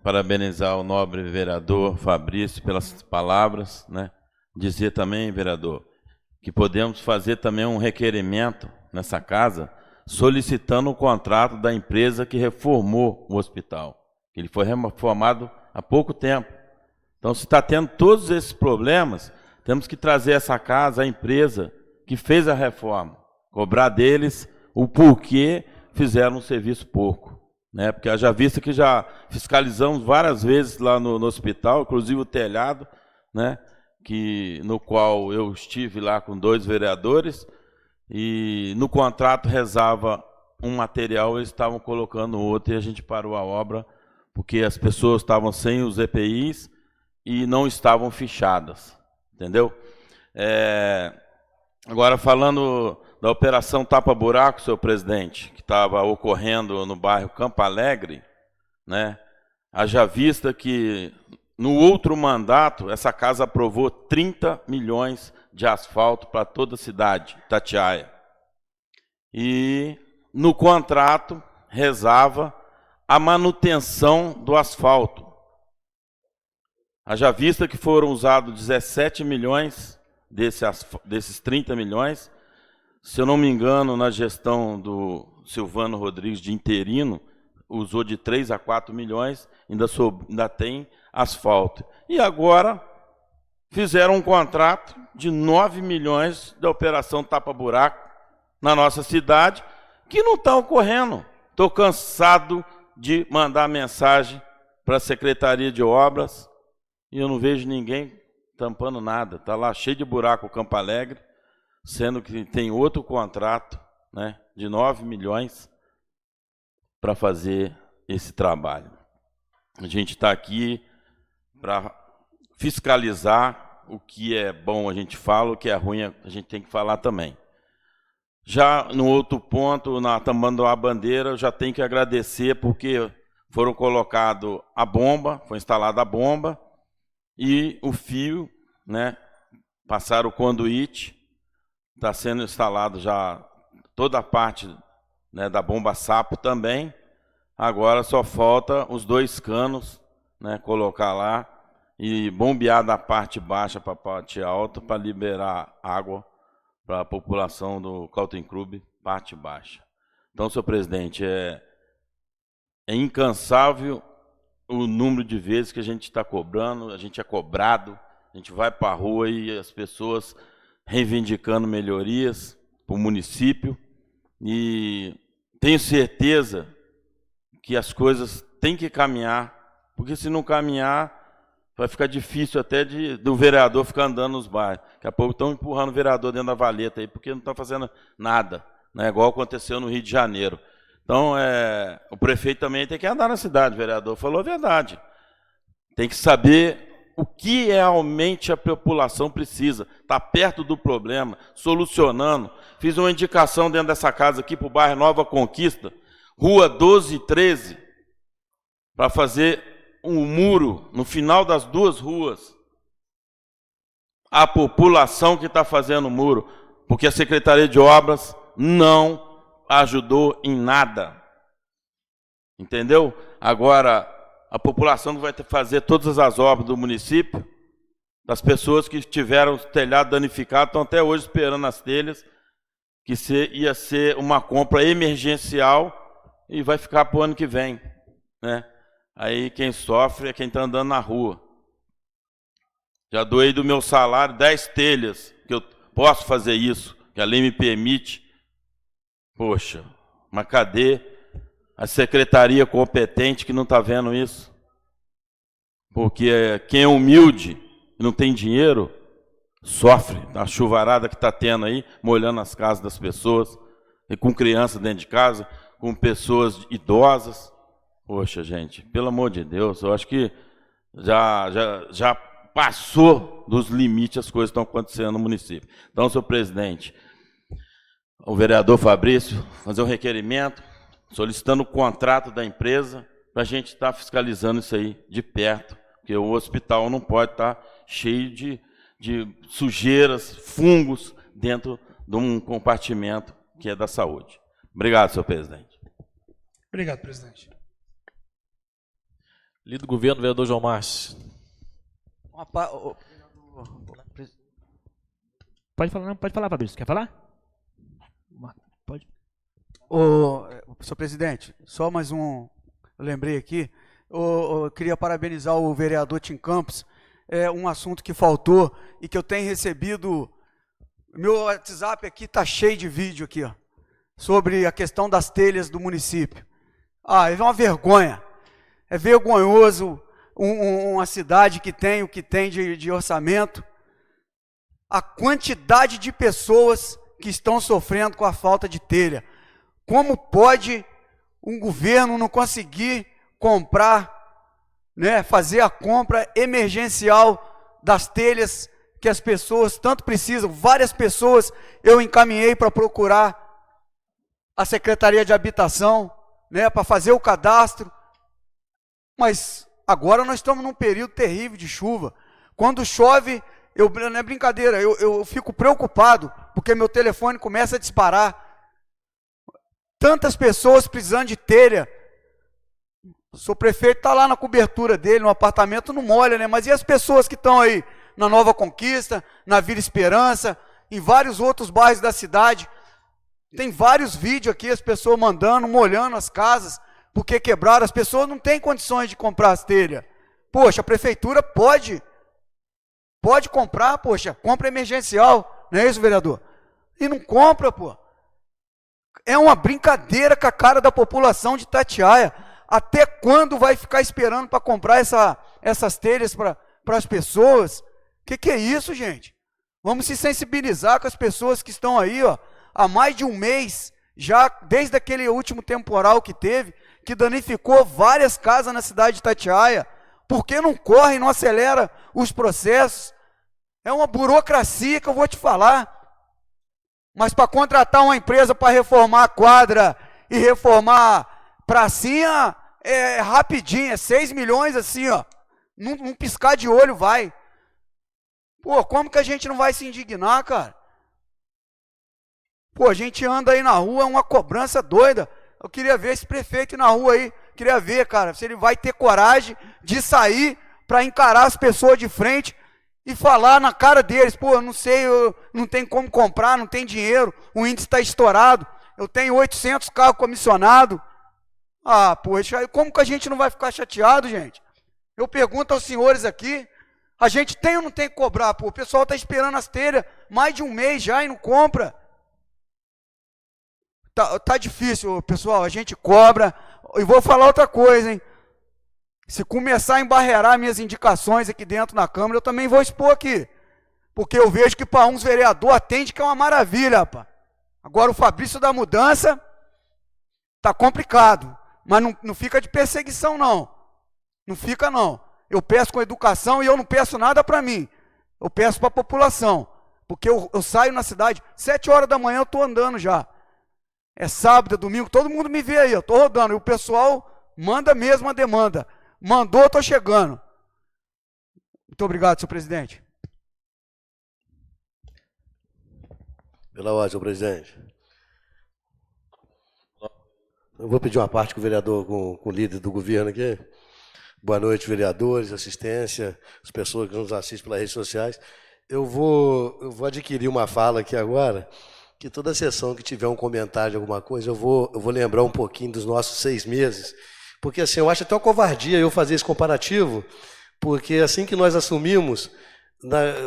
Parabenizar o nobre vereador Fabrício pelas palavras, né? Dizer também, vereador, que podemos fazer também um requerimento nessa casa, solicitando o contrato da empresa que reformou o hospital. Ele foi reformado há pouco tempo. Então, se está tendo todos esses problemas, temos que trazer essa casa, a empresa que fez a reforma, cobrar deles o porquê fizeram um serviço pouco. Né? Porque haja vista que já fiscalizamos várias vezes lá no hospital, inclusive o telhado, né? No qual eu estive lá com 2 vereadores, e no contrato rezava um material, eles estavam colocando outro, e a gente parou a obra, porque as pessoas estavam sem os EPIs e não estavam fichadas, entendeu? Agora, falando da operação Tapa Buraco, senhor presidente, que estava ocorrendo no bairro Campo Alegre, né? Haja vista que no outro mandato, essa casa aprovou 30 milhões de asfalto para toda a cidade, Itatiaia. E no contrato rezava a manutenção do asfalto. Haja vista que foram usados 17 milhões desses 30 milhões. Se eu não me engano, na gestão do Silvano Rodrigues de interino, usou de 3 a 4 milhões, ainda tem asfalto. E agora fizeram um contrato de 9 milhões da operação Tapa Buraco na nossa cidade, que não está ocorrendo. Estou cansado de mandar mensagem para a Secretaria de Obras e eu não vejo ninguém tampando nada. Está lá cheio de buraco o Campo Alegre, sendo que tem outro contrato, né, de 9 milhões para fazer esse trabalho. A gente está aqui para fiscalizar. O que é bom a gente fala, o que é ruim a gente tem que falar também. Já no outro ponto, na Tamanduá Bandeira, eu já tenho que agradecer porque foram colocado a bomba, foi instalada a bomba e o fio, né, passaram o conduíte, está sendo instalado já toda a parte, né, da bomba sapo também. Agora só falta os 2 canos, né, colocar lá e bombear da parte baixa para a parte alta para liberar água para a população do Cautem Clube, parte baixa. Então, senhor presidente, é incansável o número de vezes que a gente está cobrando, a gente é cobrado, a gente vai para a rua e as pessoas reivindicando melhorias para o município, e tenho certeza que as coisas têm que caminhar, porque se não caminhar, vai ficar difícil até do vereador ficar andando nos bairros. Daqui a pouco estão empurrando o vereador dentro da valeta aí, porque não está fazendo nada, né? Igual aconteceu no Rio de Janeiro. Então, o prefeito também tem que andar na cidade, o vereador falou a verdade. Tem que saber o que realmente a população precisa. Está perto do problema, solucionando. Fiz uma indicação dentro dessa casa aqui para o bairro Nova Conquista, Rua 12 e 13, para fazer um muro no final das 2 ruas. A população que está fazendo o muro, porque a Secretaria de Obras não ajudou em nada. Entendeu? Agora, a população vai ter que fazer todas as obras do município, das pessoas que tiveram o telhado danificado, estão até hoje esperando as telhas, que ia ser uma compra emergencial e vai ficar para o ano que vem, né? Aí quem sofre é quem está andando na rua. Já doei do meu salário 10 telhas, que eu posso fazer isso, que a lei me permite. Poxa, mas cadê a secretaria competente que não está vendo isso? Porque quem é humilde e não tem dinheiro, sofre da chuvarada que está tendo aí, molhando as casas das pessoas, e com crianças dentro de casa, com pessoas idosas. Poxa, gente, pelo amor de Deus, eu acho que já passou dos limites as coisas que estão acontecendo no município. Então, senhor presidente, o vereador Fabrício fazer um requerimento solicitando o contrato da empresa para a gente estar fiscalizando isso aí de perto, porque o hospital não pode estar cheio de sujeiras, fungos dentro de um compartimento que é da saúde. Obrigado, senhor presidente. Obrigado, presidente. Líder do governo, vereador João Márcio. Pode falar, não, pode falar, Fabrício. Quer falar? Pode. Senhor presidente, só mais um, eu lembrei aqui, eu queria parabenizar o vereador Tim Campos, um assunto que faltou e que eu tenho recebido, meu WhatsApp aqui está cheio de vídeo aqui, ó, sobre a questão das telhas do município. É uma vergonha, é vergonhoso uma cidade que tem o que tem de orçamento, a quantidade de pessoas que estão sofrendo com a falta de telha. Como pode um governo não conseguir comprar, né, fazer a compra emergencial das telhas que as pessoas tanto precisam? Várias pessoas eu encaminhei para procurar a Secretaria de Habitação, né, para fazer o cadastro, mas agora nós estamos num período terrível de chuva. Quando chove, não é brincadeira, eu fico preocupado, porque meu telefone começa a disparar. Tantas pessoas precisando de telha. O seu prefeito está lá na cobertura dele, no apartamento, não molha, né? Mas e as pessoas que estão aí na Nova Conquista, na Vila Esperança, em vários outros bairros da cidade? Tem vários vídeos aqui, as pessoas mandando, molhando as casas, porque quebraram. As pessoas não têm condições de comprar as telhas. Poxa, a prefeitura pode comprar, poxa, compra emergencial, não é isso, vereador? E não compra, pô. É uma brincadeira com a cara da população de Itatiaia. Até quando vai ficar esperando para comprar essas telhas para as pessoas? Que é isso, gente? Vamos se sensibilizar com as pessoas que estão aí, ó, há mais de um mês, já desde aquele último temporal que teve, que danificou várias casas na cidade de Itatiaia. Por que não corre, não acelera os processos? É uma burocracia que eu vou te falar. Mas para contratar uma empresa para reformar a quadra e reformar pracinha, é rapidinho, é 6 milhões assim, ó. Num piscar de olho vai. Pô, como que a gente não vai se indignar, cara? Pô, a gente anda aí na rua, é uma cobrança doida. Eu queria ver esse prefeito na rua aí, queria ver, cara, se ele vai ter coragem de sair para encarar as pessoas de frente e falar na cara deles: pô, eu não sei, eu não tenho como comprar, não tem dinheiro, o índice está estourado, eu tenho 800 carros comissionados. Ah, poxa, como que a gente não vai ficar chateado, gente? Eu pergunto aos senhores aqui, a gente tem ou não tem que cobrar? Pô, o pessoal está esperando as telhas mais de um mês já e não compra. Tá difícil, pessoal, a gente cobra. E vou falar outra coisa, hein? Se começar a embarrear minhas indicações aqui dentro na Câmara, eu também vou expor aqui. Porque eu vejo que para uns vereadores atende que é uma maravilha, rapaz. Agora o Fabrício da Mudança tá complicado. Mas não fica de perseguição, não. Não fica, não. Eu peço com educação e eu não peço nada para mim. Eu peço para a população. Porque eu saio na cidade, 7 horas da manhã eu estou andando já. É sábado, é domingo, todo mundo me vê aí, eu estou rodando. E o pessoal manda mesmo a demanda. Mandou, eu estou chegando. Muito obrigado, senhor presidente. Pela ordem, senhor presidente. Eu vou pedir uma parte com o vereador, com o líder do governo aqui. Boa noite, vereadores, assistência, as pessoas que nos assistem pelas redes sociais. Eu vou adquirir uma fala aqui agora, que toda sessão que tiver um comentário de alguma coisa, eu vou lembrar um pouquinho dos nossos 6 meses, porque assim, eu acho até uma covardia eu fazer esse comparativo, porque assim que nós assumimos,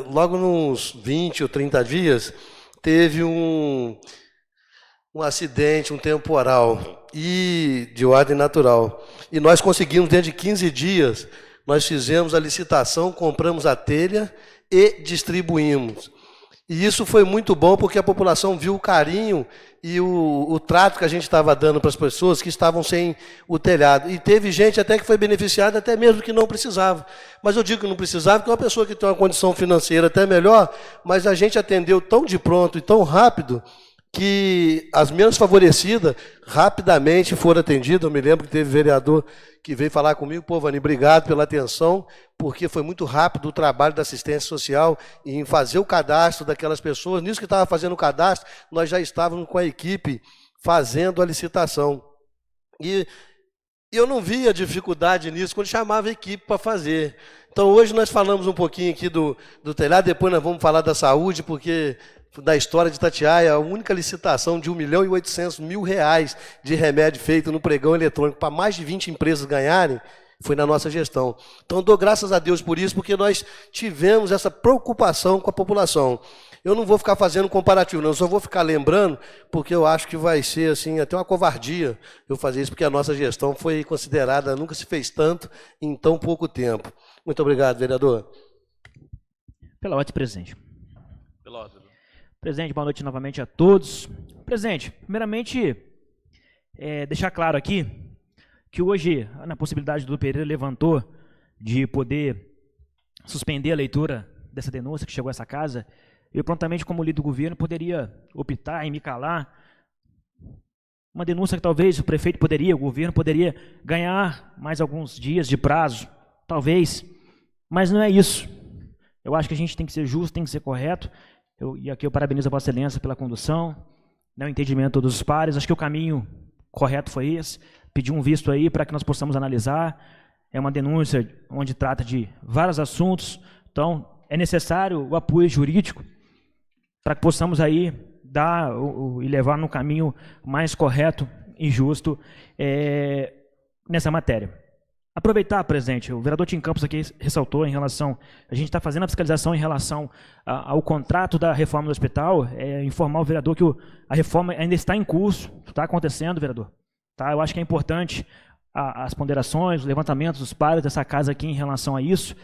logo nos 20 ou 30 dias, teve um acidente, um temporal, e de ordem natural. E nós conseguimos, dentro de 15 dias, nós fizemos a licitação, compramos a telha e distribuímos. E isso foi muito bom, porque a população viu o carinho e o trato que a gente estava dando para as pessoas que estavam sem o telhado. E teve gente até que foi beneficiada, até mesmo que não precisava. Mas eu digo que não precisava, porque é uma pessoa que tem uma condição financeira até melhor, mas a gente atendeu tão de pronto e tão rápido, que as menos favorecidas rapidamente foram atendidas. Eu me lembro que teve vereador que veio falar comigo: pô, Vani, obrigado pela atenção, porque foi muito rápido o trabalho da assistência social em fazer o cadastro daquelas pessoas. Nisso que estava fazendo o cadastro, nós já estávamos com a equipe fazendo a licitação. E eu não via dificuldade nisso quando chamava a equipe para fazer. Então hoje nós falamos um pouquinho aqui do telhado, depois nós vamos falar da saúde, porque da história de Itatiaia, a única licitação de R$1.800.000 de remédio feito no pregão eletrônico para mais de 20 empresas ganharem, foi na nossa gestão. Então, dou graças a Deus por isso, porque nós tivemos essa preocupação com a população. Eu não vou ficar fazendo comparativo, não, eu só vou ficar lembrando, porque eu acho que vai ser assim, até uma covardia eu fazer isso, porque a nossa gestão foi considerada, nunca se fez tanto em tão pouco tempo. Muito obrigado, vereador. Pela ordem, presidente. Pela ordem. Presidente, boa noite novamente a todos. Presidente, primeiramente, deixar claro aqui que hoje, na possibilidade do Pereira levantou de poder suspender a leitura dessa denúncia que chegou a essa casa, eu prontamente, como líder do governo, poderia optar em me calar. Uma denúncia que talvez o prefeito poderia, o governo poderia ganhar mais alguns dias de prazo, talvez, mas não é isso. Eu acho que a gente tem que ser justo, tem que ser correto, e aqui eu parabenizo a Vossa Excelência pela condução, o entendimento de todos os pares, acho que o caminho correto foi esse, pedir um visto aí para que nós possamos analisar, é uma denúncia onde trata de vários assuntos, então é necessário o apoio jurídico para que possamos aí dar e levar no caminho mais correto e justo nessa matéria. Aproveitar, presidente, o vereador Tim Campos aqui ressaltou em relação, a gente está fazendo a fiscalização em relação ao contrato da reforma do hospital, informar o vereador que a reforma ainda está em curso, está acontecendo, vereador. Tá? Eu acho que é importante as ponderações, os levantamentos dos pares dessa casa aqui em relação a isso.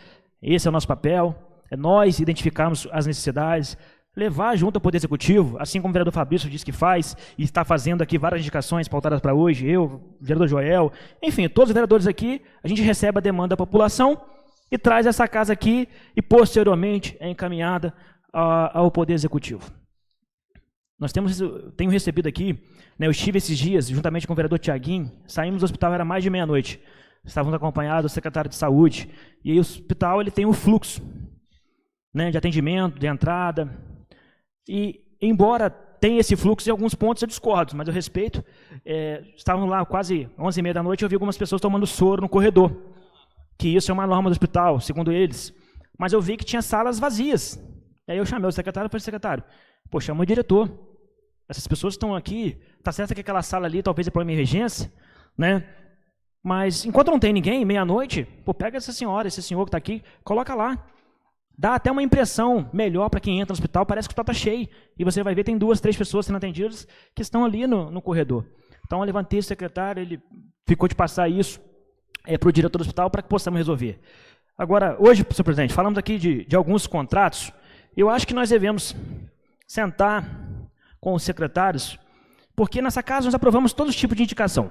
Esse é o nosso papel, é nós identificarmos as necessidades, levar junto ao Poder Executivo, assim como o vereador Fabrício disse que faz, e está fazendo aqui várias indicações pautadas para hoje, eu, o vereador Joel, enfim, todos os vereadores aqui, a gente recebe a demanda da população e traz essa casa aqui e posteriormente é encaminhada ao Poder Executivo. Tenho recebido aqui, eu estive esses dias, juntamente com o vereador Tiaguinho, saímos do hospital, era mais de meia-noite, estávamos acompanhados do secretário de Saúde, e aí o hospital ele tem um fluxo de atendimento, de entrada, e embora tenha esse fluxo, em alguns pontos eu discordo, mas eu respeito. Estavam lá quase 11h30 da noite, eu vi algumas pessoas tomando soro no corredor, que isso é uma norma do hospital, segundo eles. Mas eu vi que tinha salas vazias. E aí eu chamei o secretário e falei, secretário, chama o diretor. Essas pessoas estão aqui, tá certo que aquela sala ali talvez é para uma emergência, mas enquanto não tem ninguém, meia-noite, pega essa senhora, esse senhor que está aqui, coloca lá. Dá até uma impressão melhor para quem entra no hospital, parece que o hospital está cheio. E você vai ver, tem 2, 3 pessoas sendo atendidas que estão ali no corredor. Então eu levantei o secretário, ele ficou de passar isso para o diretor do hospital para que possamos resolver. Agora, hoje, senhor presidente, falamos aqui de alguns contratos. Eu acho que nós devemos sentar com os secretários, porque nessa casa nós aprovamos todo tipo de indicação.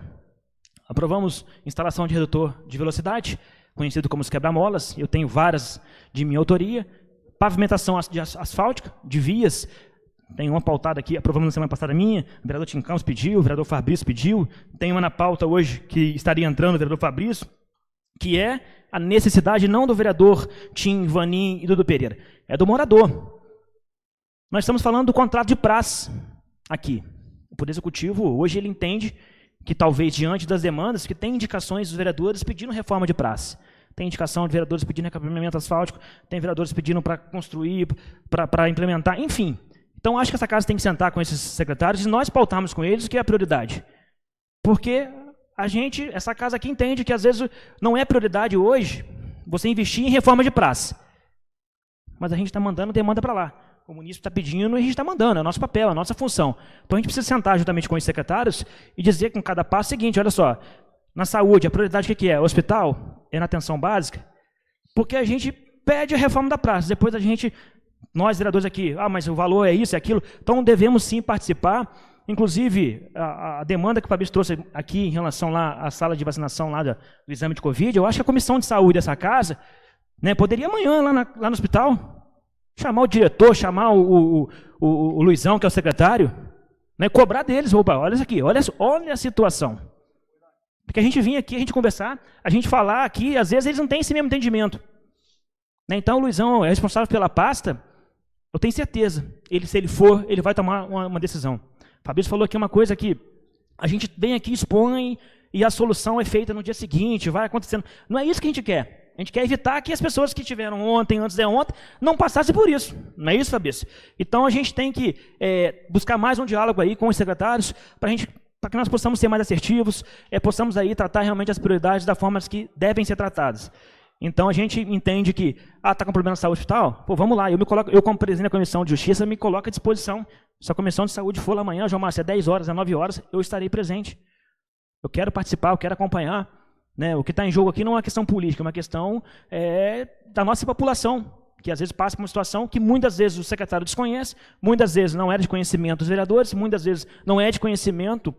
Aprovamos instalação de redutor de velocidade, conhecido como os quebra-molas, eu tenho várias de minha autoria, pavimentação asfáltica, de vias, tem uma pautada aqui, aprovamos na semana passada minha, o vereador Tim Campos pediu, o vereador Fabrício pediu, tem uma na pauta hoje que estaria entrando o vereador Fabrício, que é a necessidade não do vereador Tim, Vanim e Dudu Pereira, é do morador. Nós estamos falando do contrato de praça aqui. O Poder Executivo, hoje, ele entende que talvez diante das demandas, que tem indicações dos vereadores pedindo reforma de praça. Tem indicação de vereadores pedindo recapeamento asfáltico, tem vereadores pedindo para construir, para implementar, enfim. Então, acho que essa casa tem que sentar com esses secretários e nós pautarmos com eles o que é a prioridade. Porque essa casa aqui entende que às vezes não é prioridade hoje você investir em reforma de praça. Mas a gente está mandando demanda para lá. O município está pedindo e a gente está mandando, é o nosso papel, é a nossa função. Então a gente precisa sentar juntamente com os secretários e dizer com cada passo o seguinte, olha só, na saúde, a prioridade o que é? O hospital? É na atenção básica? Porque a gente pede a reforma da praça, depois nós vereadores aqui, mas o valor é isso, é aquilo, então devemos sim participar, inclusive a demanda que o Fabrício trouxe aqui em relação lá à sala de vacinação lá do exame de Covid, eu acho que a comissão de saúde dessa casa, poderia amanhã lá no hospital, chamar o diretor, chamar o Luizão, que é o secretário, cobrar deles, olha isso aqui, olha a situação. Porque a gente vinha aqui, a gente conversar, a gente falar aqui, às vezes eles não têm esse mesmo entendimento. Então o Luizão é responsável pela pasta, eu tenho certeza, se ele for, ele vai tomar uma decisão. O Fabrício falou aqui uma coisa que a gente vem aqui, expõe, e a solução é feita no dia seguinte, vai acontecendo. Não é isso que a gente quer. A gente quer evitar que as pessoas que tiveram ontem, antes de ontem, não passassem por isso. Não é isso, Fabrício? Então, a gente tem que buscar mais um diálogo aí com os secretários para a gente para que nós possamos ser mais assertivos, possamos aí tratar realmente as prioridades da forma que devem ser tratadas. Então a gente entende que, está com problema de saúde e tal, pô, vamos lá, eu como presidente da Comissão de Justiça, me coloco à disposição. Se a Comissão de Saúde for lá amanhã, João Márcio, é 10 horas, é 9 horas, eu estarei presente. Eu quero participar, eu quero acompanhar. Né? O que está em jogo aqui não é uma questão política, é uma questão da nossa população, que às vezes passa por uma situação que muitas vezes o secretário desconhece, muitas vezes não é de conhecimento dos vereadores, muitas vezes não é de conhecimento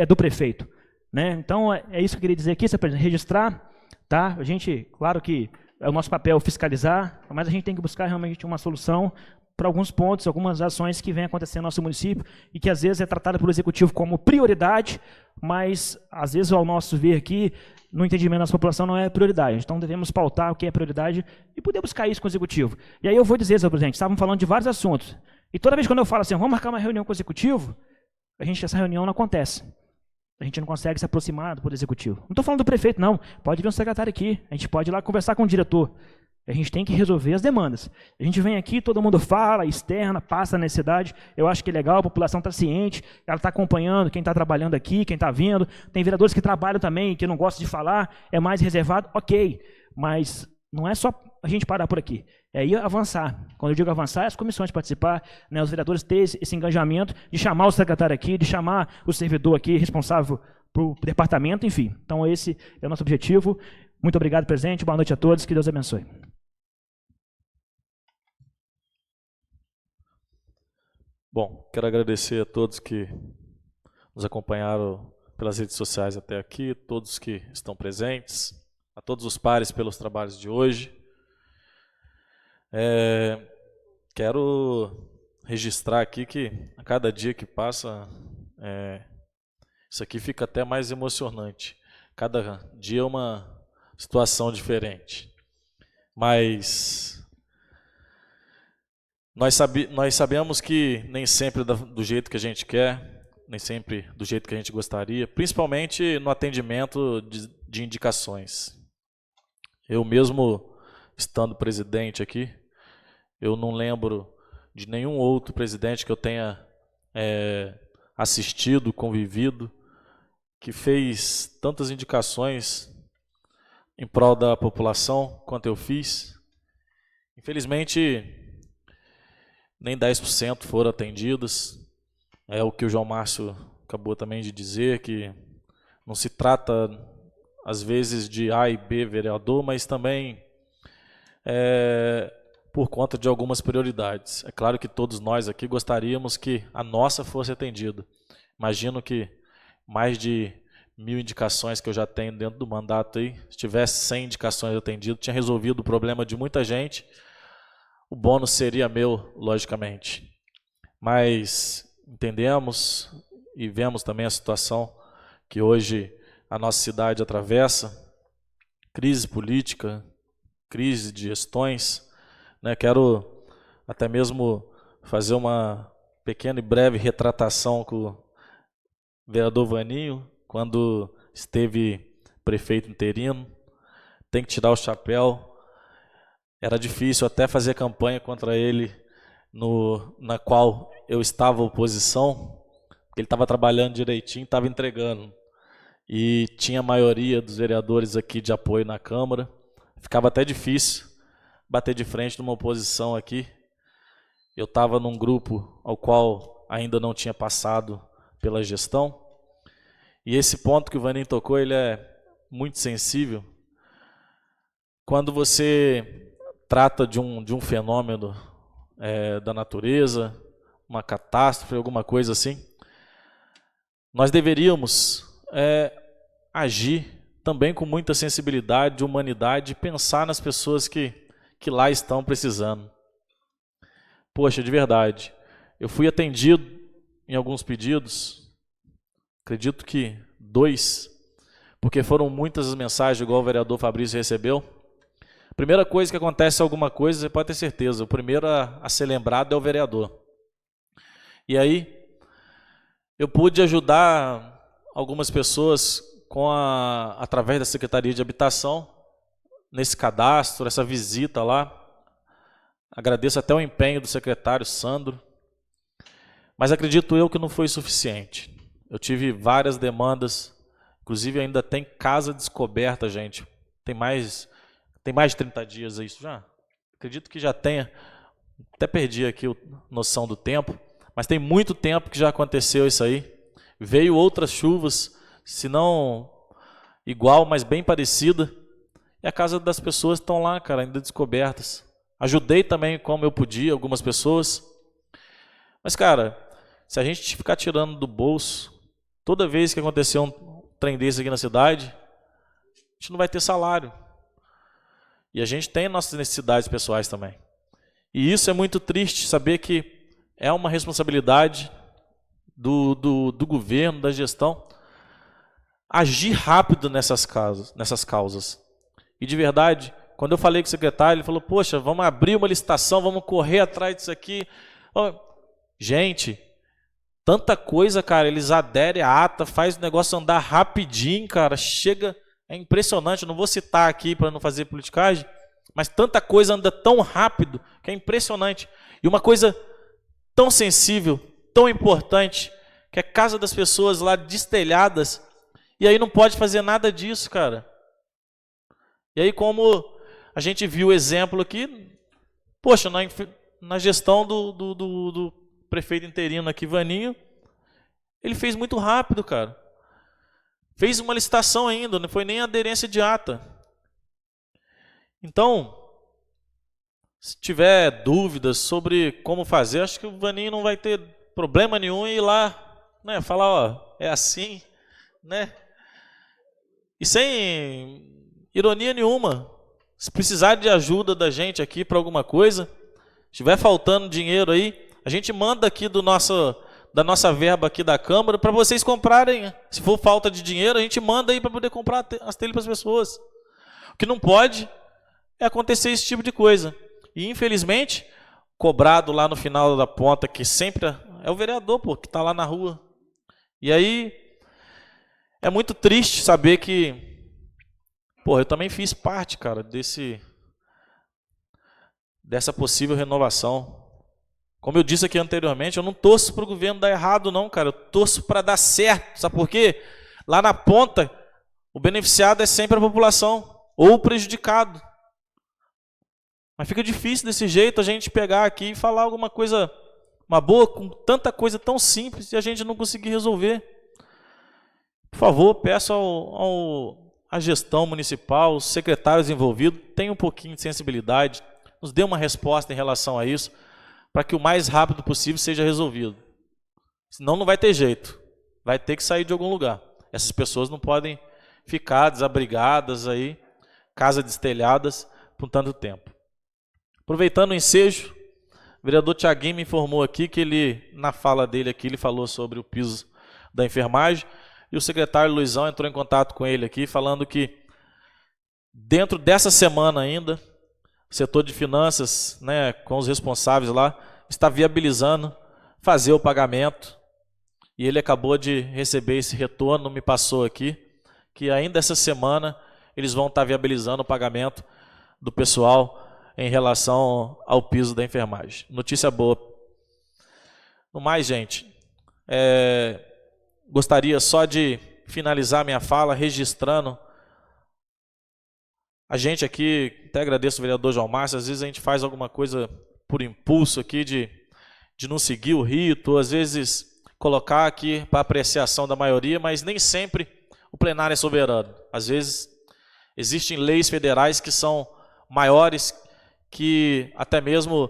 do prefeito. Né? Então, é isso que eu queria dizer aqui, registrar. Tá? A gente, claro que é o nosso papel fiscalizar, mas a gente tem que buscar realmente uma solução para alguns pontos, algumas ações que vêm acontecendo no nosso município e que às vezes é tratada pelo Executivo como prioridade, mas às vezes ao nosso ver aqui, no entendimento da nossa população, não é prioridade. Então devemos pautar o que é prioridade e poder buscar isso com o Executivo. E aí eu vou dizer, senhor presidente, estavam falando de vários assuntos. E toda vez quando eu falo assim, vamos marcar uma reunião com o Executivo, essa reunião não acontece. A gente não consegue se aproximar do Poder Executivo. Não estou falando do prefeito, não. Pode vir um secretário aqui. A gente pode ir lá conversar com o diretor. A gente tem que resolver as demandas. A gente vem aqui, todo mundo fala, externa, passa a necessidade. Eu acho que é legal, a população está ciente, ela está acompanhando quem está trabalhando aqui, quem está vindo. Tem vereadores que trabalham também, que não gostam de falar, é mais reservado, ok. Mas não é só a gente parar por aqui. É ir avançar. Quando eu digo avançar, é as comissões participar, né, os vereadores terem esse engajamento de chamar o secretário aqui, de chamar o servidor aqui, responsável pelo departamento, enfim. Então esse é o nosso objetivo. Muito obrigado, presidente. Boa noite a todos. Que Deus abençoe. Bom, quero agradecer a todos que nos acompanharam pelas redes sociais até aqui, todos que estão presentes, a todos os pares pelos trabalhos de hoje. Quero registrar aqui que a cada dia que passa, isso aqui fica até mais emocionante. Cada dia é uma situação diferente. Mas nós sabemos que nem sempre do jeito que a gente quer, nem sempre do jeito que a gente gostaria, principalmente no atendimento de indicações. Eu mesmo, estando presidente aqui, eu não lembro de nenhum outro presidente que eu tenha assistido, convivido, que fez tantas indicações em prol da população quanto eu fiz. Infelizmente, nem 10% foram atendidas. É o que o João Márcio acabou também de dizer, que não se trata, às vezes, de A e B vereador, mas também por conta de algumas prioridades. É claro que todos nós aqui gostaríamos que a nossa fosse atendida. Imagino que mais de 1000 indicações que eu já tenho dentro do mandato aí, se tivesse 100 indicações atendidas, tinha resolvido o problema de muita gente. O bônus seria meu, logicamente. Mas entendemos e vemos também a situação que hoje a nossa cidade atravessa, crise política, crise de gestões, né? Quero até mesmo fazer uma pequena e breve retratação com o vereador Vaninho, quando esteve prefeito interino. Tem que tirar o chapéu. Era difícil até fazer campanha contra ele, na qual eu estava oposição, porque ele estava trabalhando direitinho, estava entregando. E tinha a maioria dos vereadores aqui de apoio na Câmara. Ficava até difícil bater de frente numa oposição aqui. Eu estava num grupo ao qual ainda não tinha passado pela gestão. E esse ponto que o Vaninho tocou, ele é muito sensível. Quando você trata de um fenômeno da natureza, uma catástrofe, alguma coisa assim, nós deveríamos agir também com muita sensibilidade, humanidade, e pensar nas pessoas que lá estão precisando. Poxa, de verdade, eu fui atendido em alguns pedidos, acredito que 2, porque foram muitas as mensagens, igual o vereador Fabrício recebeu. Primeira coisa que acontece alguma coisa, você pode ter certeza, o primeiro a ser lembrado é o vereador. E aí, eu pude ajudar algumas pessoas através da Secretaria de Habitação, nesse cadastro, essa visita lá. Agradeço até o empenho do secretário Sandro, mas acredito eu que não foi suficiente. Eu tive várias demandas, inclusive ainda tem casa descoberta, gente. Tem mais de 30 dias isso já? Acredito que já tenha. Até perdi aqui a noção do tempo, mas tem muito tempo que já aconteceu isso aí. Veio outras chuvas, se não igual, mas bem parecida. E a casa das pessoas estão lá, cara, ainda descobertas. Ajudei também como eu podia, algumas pessoas. Mas, cara, se a gente ficar tirando do bolso, toda vez que acontecer um trem desse aqui na cidade, a gente não vai ter salário. E a gente tem nossas necessidades pessoais também. E isso é muito triste, saber que é uma responsabilidade do governo, da gestão, agir rápido nessas causas. E de verdade, quando eu falei com o secretário, ele falou, poxa, vamos abrir uma licitação, vamos correr atrás disso aqui. Gente, tanta coisa, cara, eles aderem à ata, faz o negócio andar rapidinho, cara, chega, é impressionante, eu não vou citar aqui para não fazer politicagem, mas tanta coisa anda tão rápido, que é impressionante. E uma coisa tão sensível, tão importante, que é a casa das pessoas lá destelhadas, e aí não pode fazer nada disso, cara. E aí, como a gente viu o exemplo aqui, poxa, na gestão do prefeito interino aqui, Vaninho, ele fez muito rápido, cara. Fez uma licitação ainda, não foi nem aderência de ata. Então, se tiver dúvidas sobre como fazer, acho que o Vaninho não vai ter problema nenhum em ir lá, né, falar, ó, é assim, né? E sem ironia nenhuma, se precisar de ajuda da gente aqui para alguma coisa, estiver faltando dinheiro aí, a gente manda aqui da nossa verba aqui da Câmara para vocês comprarem. Se for falta de dinheiro, a gente manda aí para poder comprar as telhas para as pessoas. O que não pode é acontecer esse tipo de coisa. E infelizmente, cobrado lá no final da ponta, que sempre é o vereador, pô, que está lá na rua. E aí, é muito triste saber que, pô, eu também fiz parte, cara, dessa possível renovação. Como eu disse aqui anteriormente, eu não torço para o governo dar errado não, cara. Eu torço para dar certo. Sabe por quê? Lá na ponta, o beneficiado é sempre a população, ou o prejudicado. Mas fica difícil desse jeito a gente pegar aqui e falar alguma coisa, uma boa, com tanta coisa tão simples, e a gente não conseguir resolver. Por favor, peço à gestão municipal, os secretários envolvidos, tenham um pouquinho de sensibilidade, nos dê uma resposta em relação a isso, para que o mais rápido possível seja resolvido. Senão não vai ter jeito. Vai ter que sair de algum lugar. Essas pessoas não podem ficar desabrigadas aí, casas destelhadas, por tanto tempo. Aproveitando o ensejo, o vereador Thiaguinho me informou aqui que ele, na fala dele aqui, ele falou sobre o piso da enfermagem, e o secretário Luizão entrou em contato com ele aqui, falando que dentro dessa semana ainda, o setor de finanças, né, com os responsáveis lá, está viabilizando fazer o pagamento. E ele acabou de receber esse retorno, me passou aqui, que ainda essa semana eles vão estar viabilizando o pagamento do pessoal em relação ao piso da enfermagem. Notícia boa. No mais, gente, gostaria só de finalizar minha fala registrando. A gente aqui, até agradeço o vereador João Márcio, às vezes a gente faz alguma coisa por impulso aqui de não seguir o rito, às vezes colocar aqui para apreciação da maioria, mas nem sempre o plenário é soberano. Às vezes existem leis federais que são maiores que até mesmo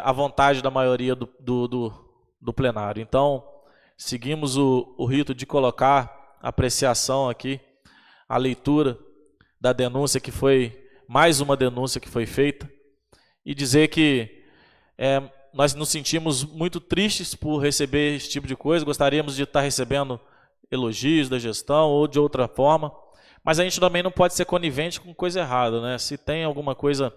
a vontade da maioria do plenário. Então, seguimos o rito de colocar a apreciação aqui, a leitura da denúncia que foi, mais uma denúncia que foi feita, e dizer que nós nos sentimos muito tristes por receber esse tipo de coisa, gostaríamos de estar recebendo elogios da gestão ou de outra forma, mas a gente também não pode ser conivente com coisa errada, né? Se tem alguma coisa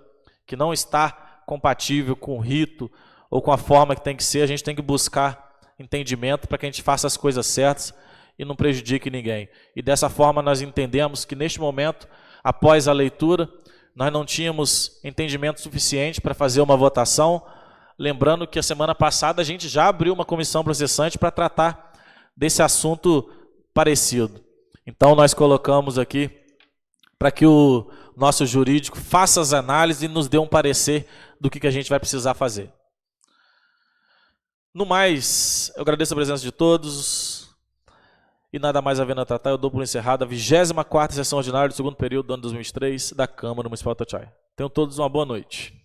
que não está compatível com o rito ou com a forma que tem que ser, a gente tem que buscar entendimento para que a gente faça as coisas certas e não prejudique ninguém. E dessa forma nós entendemos que neste momento, após a leitura, nós não tínhamos entendimento suficiente para fazer uma votação, lembrando que a semana passada a gente já abriu uma comissão processante para tratar desse assunto parecido. Então nós colocamos aqui para que o nosso jurídico faça as análises e nos dê um parecer do que a gente vai precisar fazer. No mais, eu agradeço a presença de todos e nada mais havendo a tratar, eu dou por encerrada a 24ª sessão ordinária do segundo período do ano 2023 da Câmara Municipal de Itatiaia. Tenham todos uma boa noite.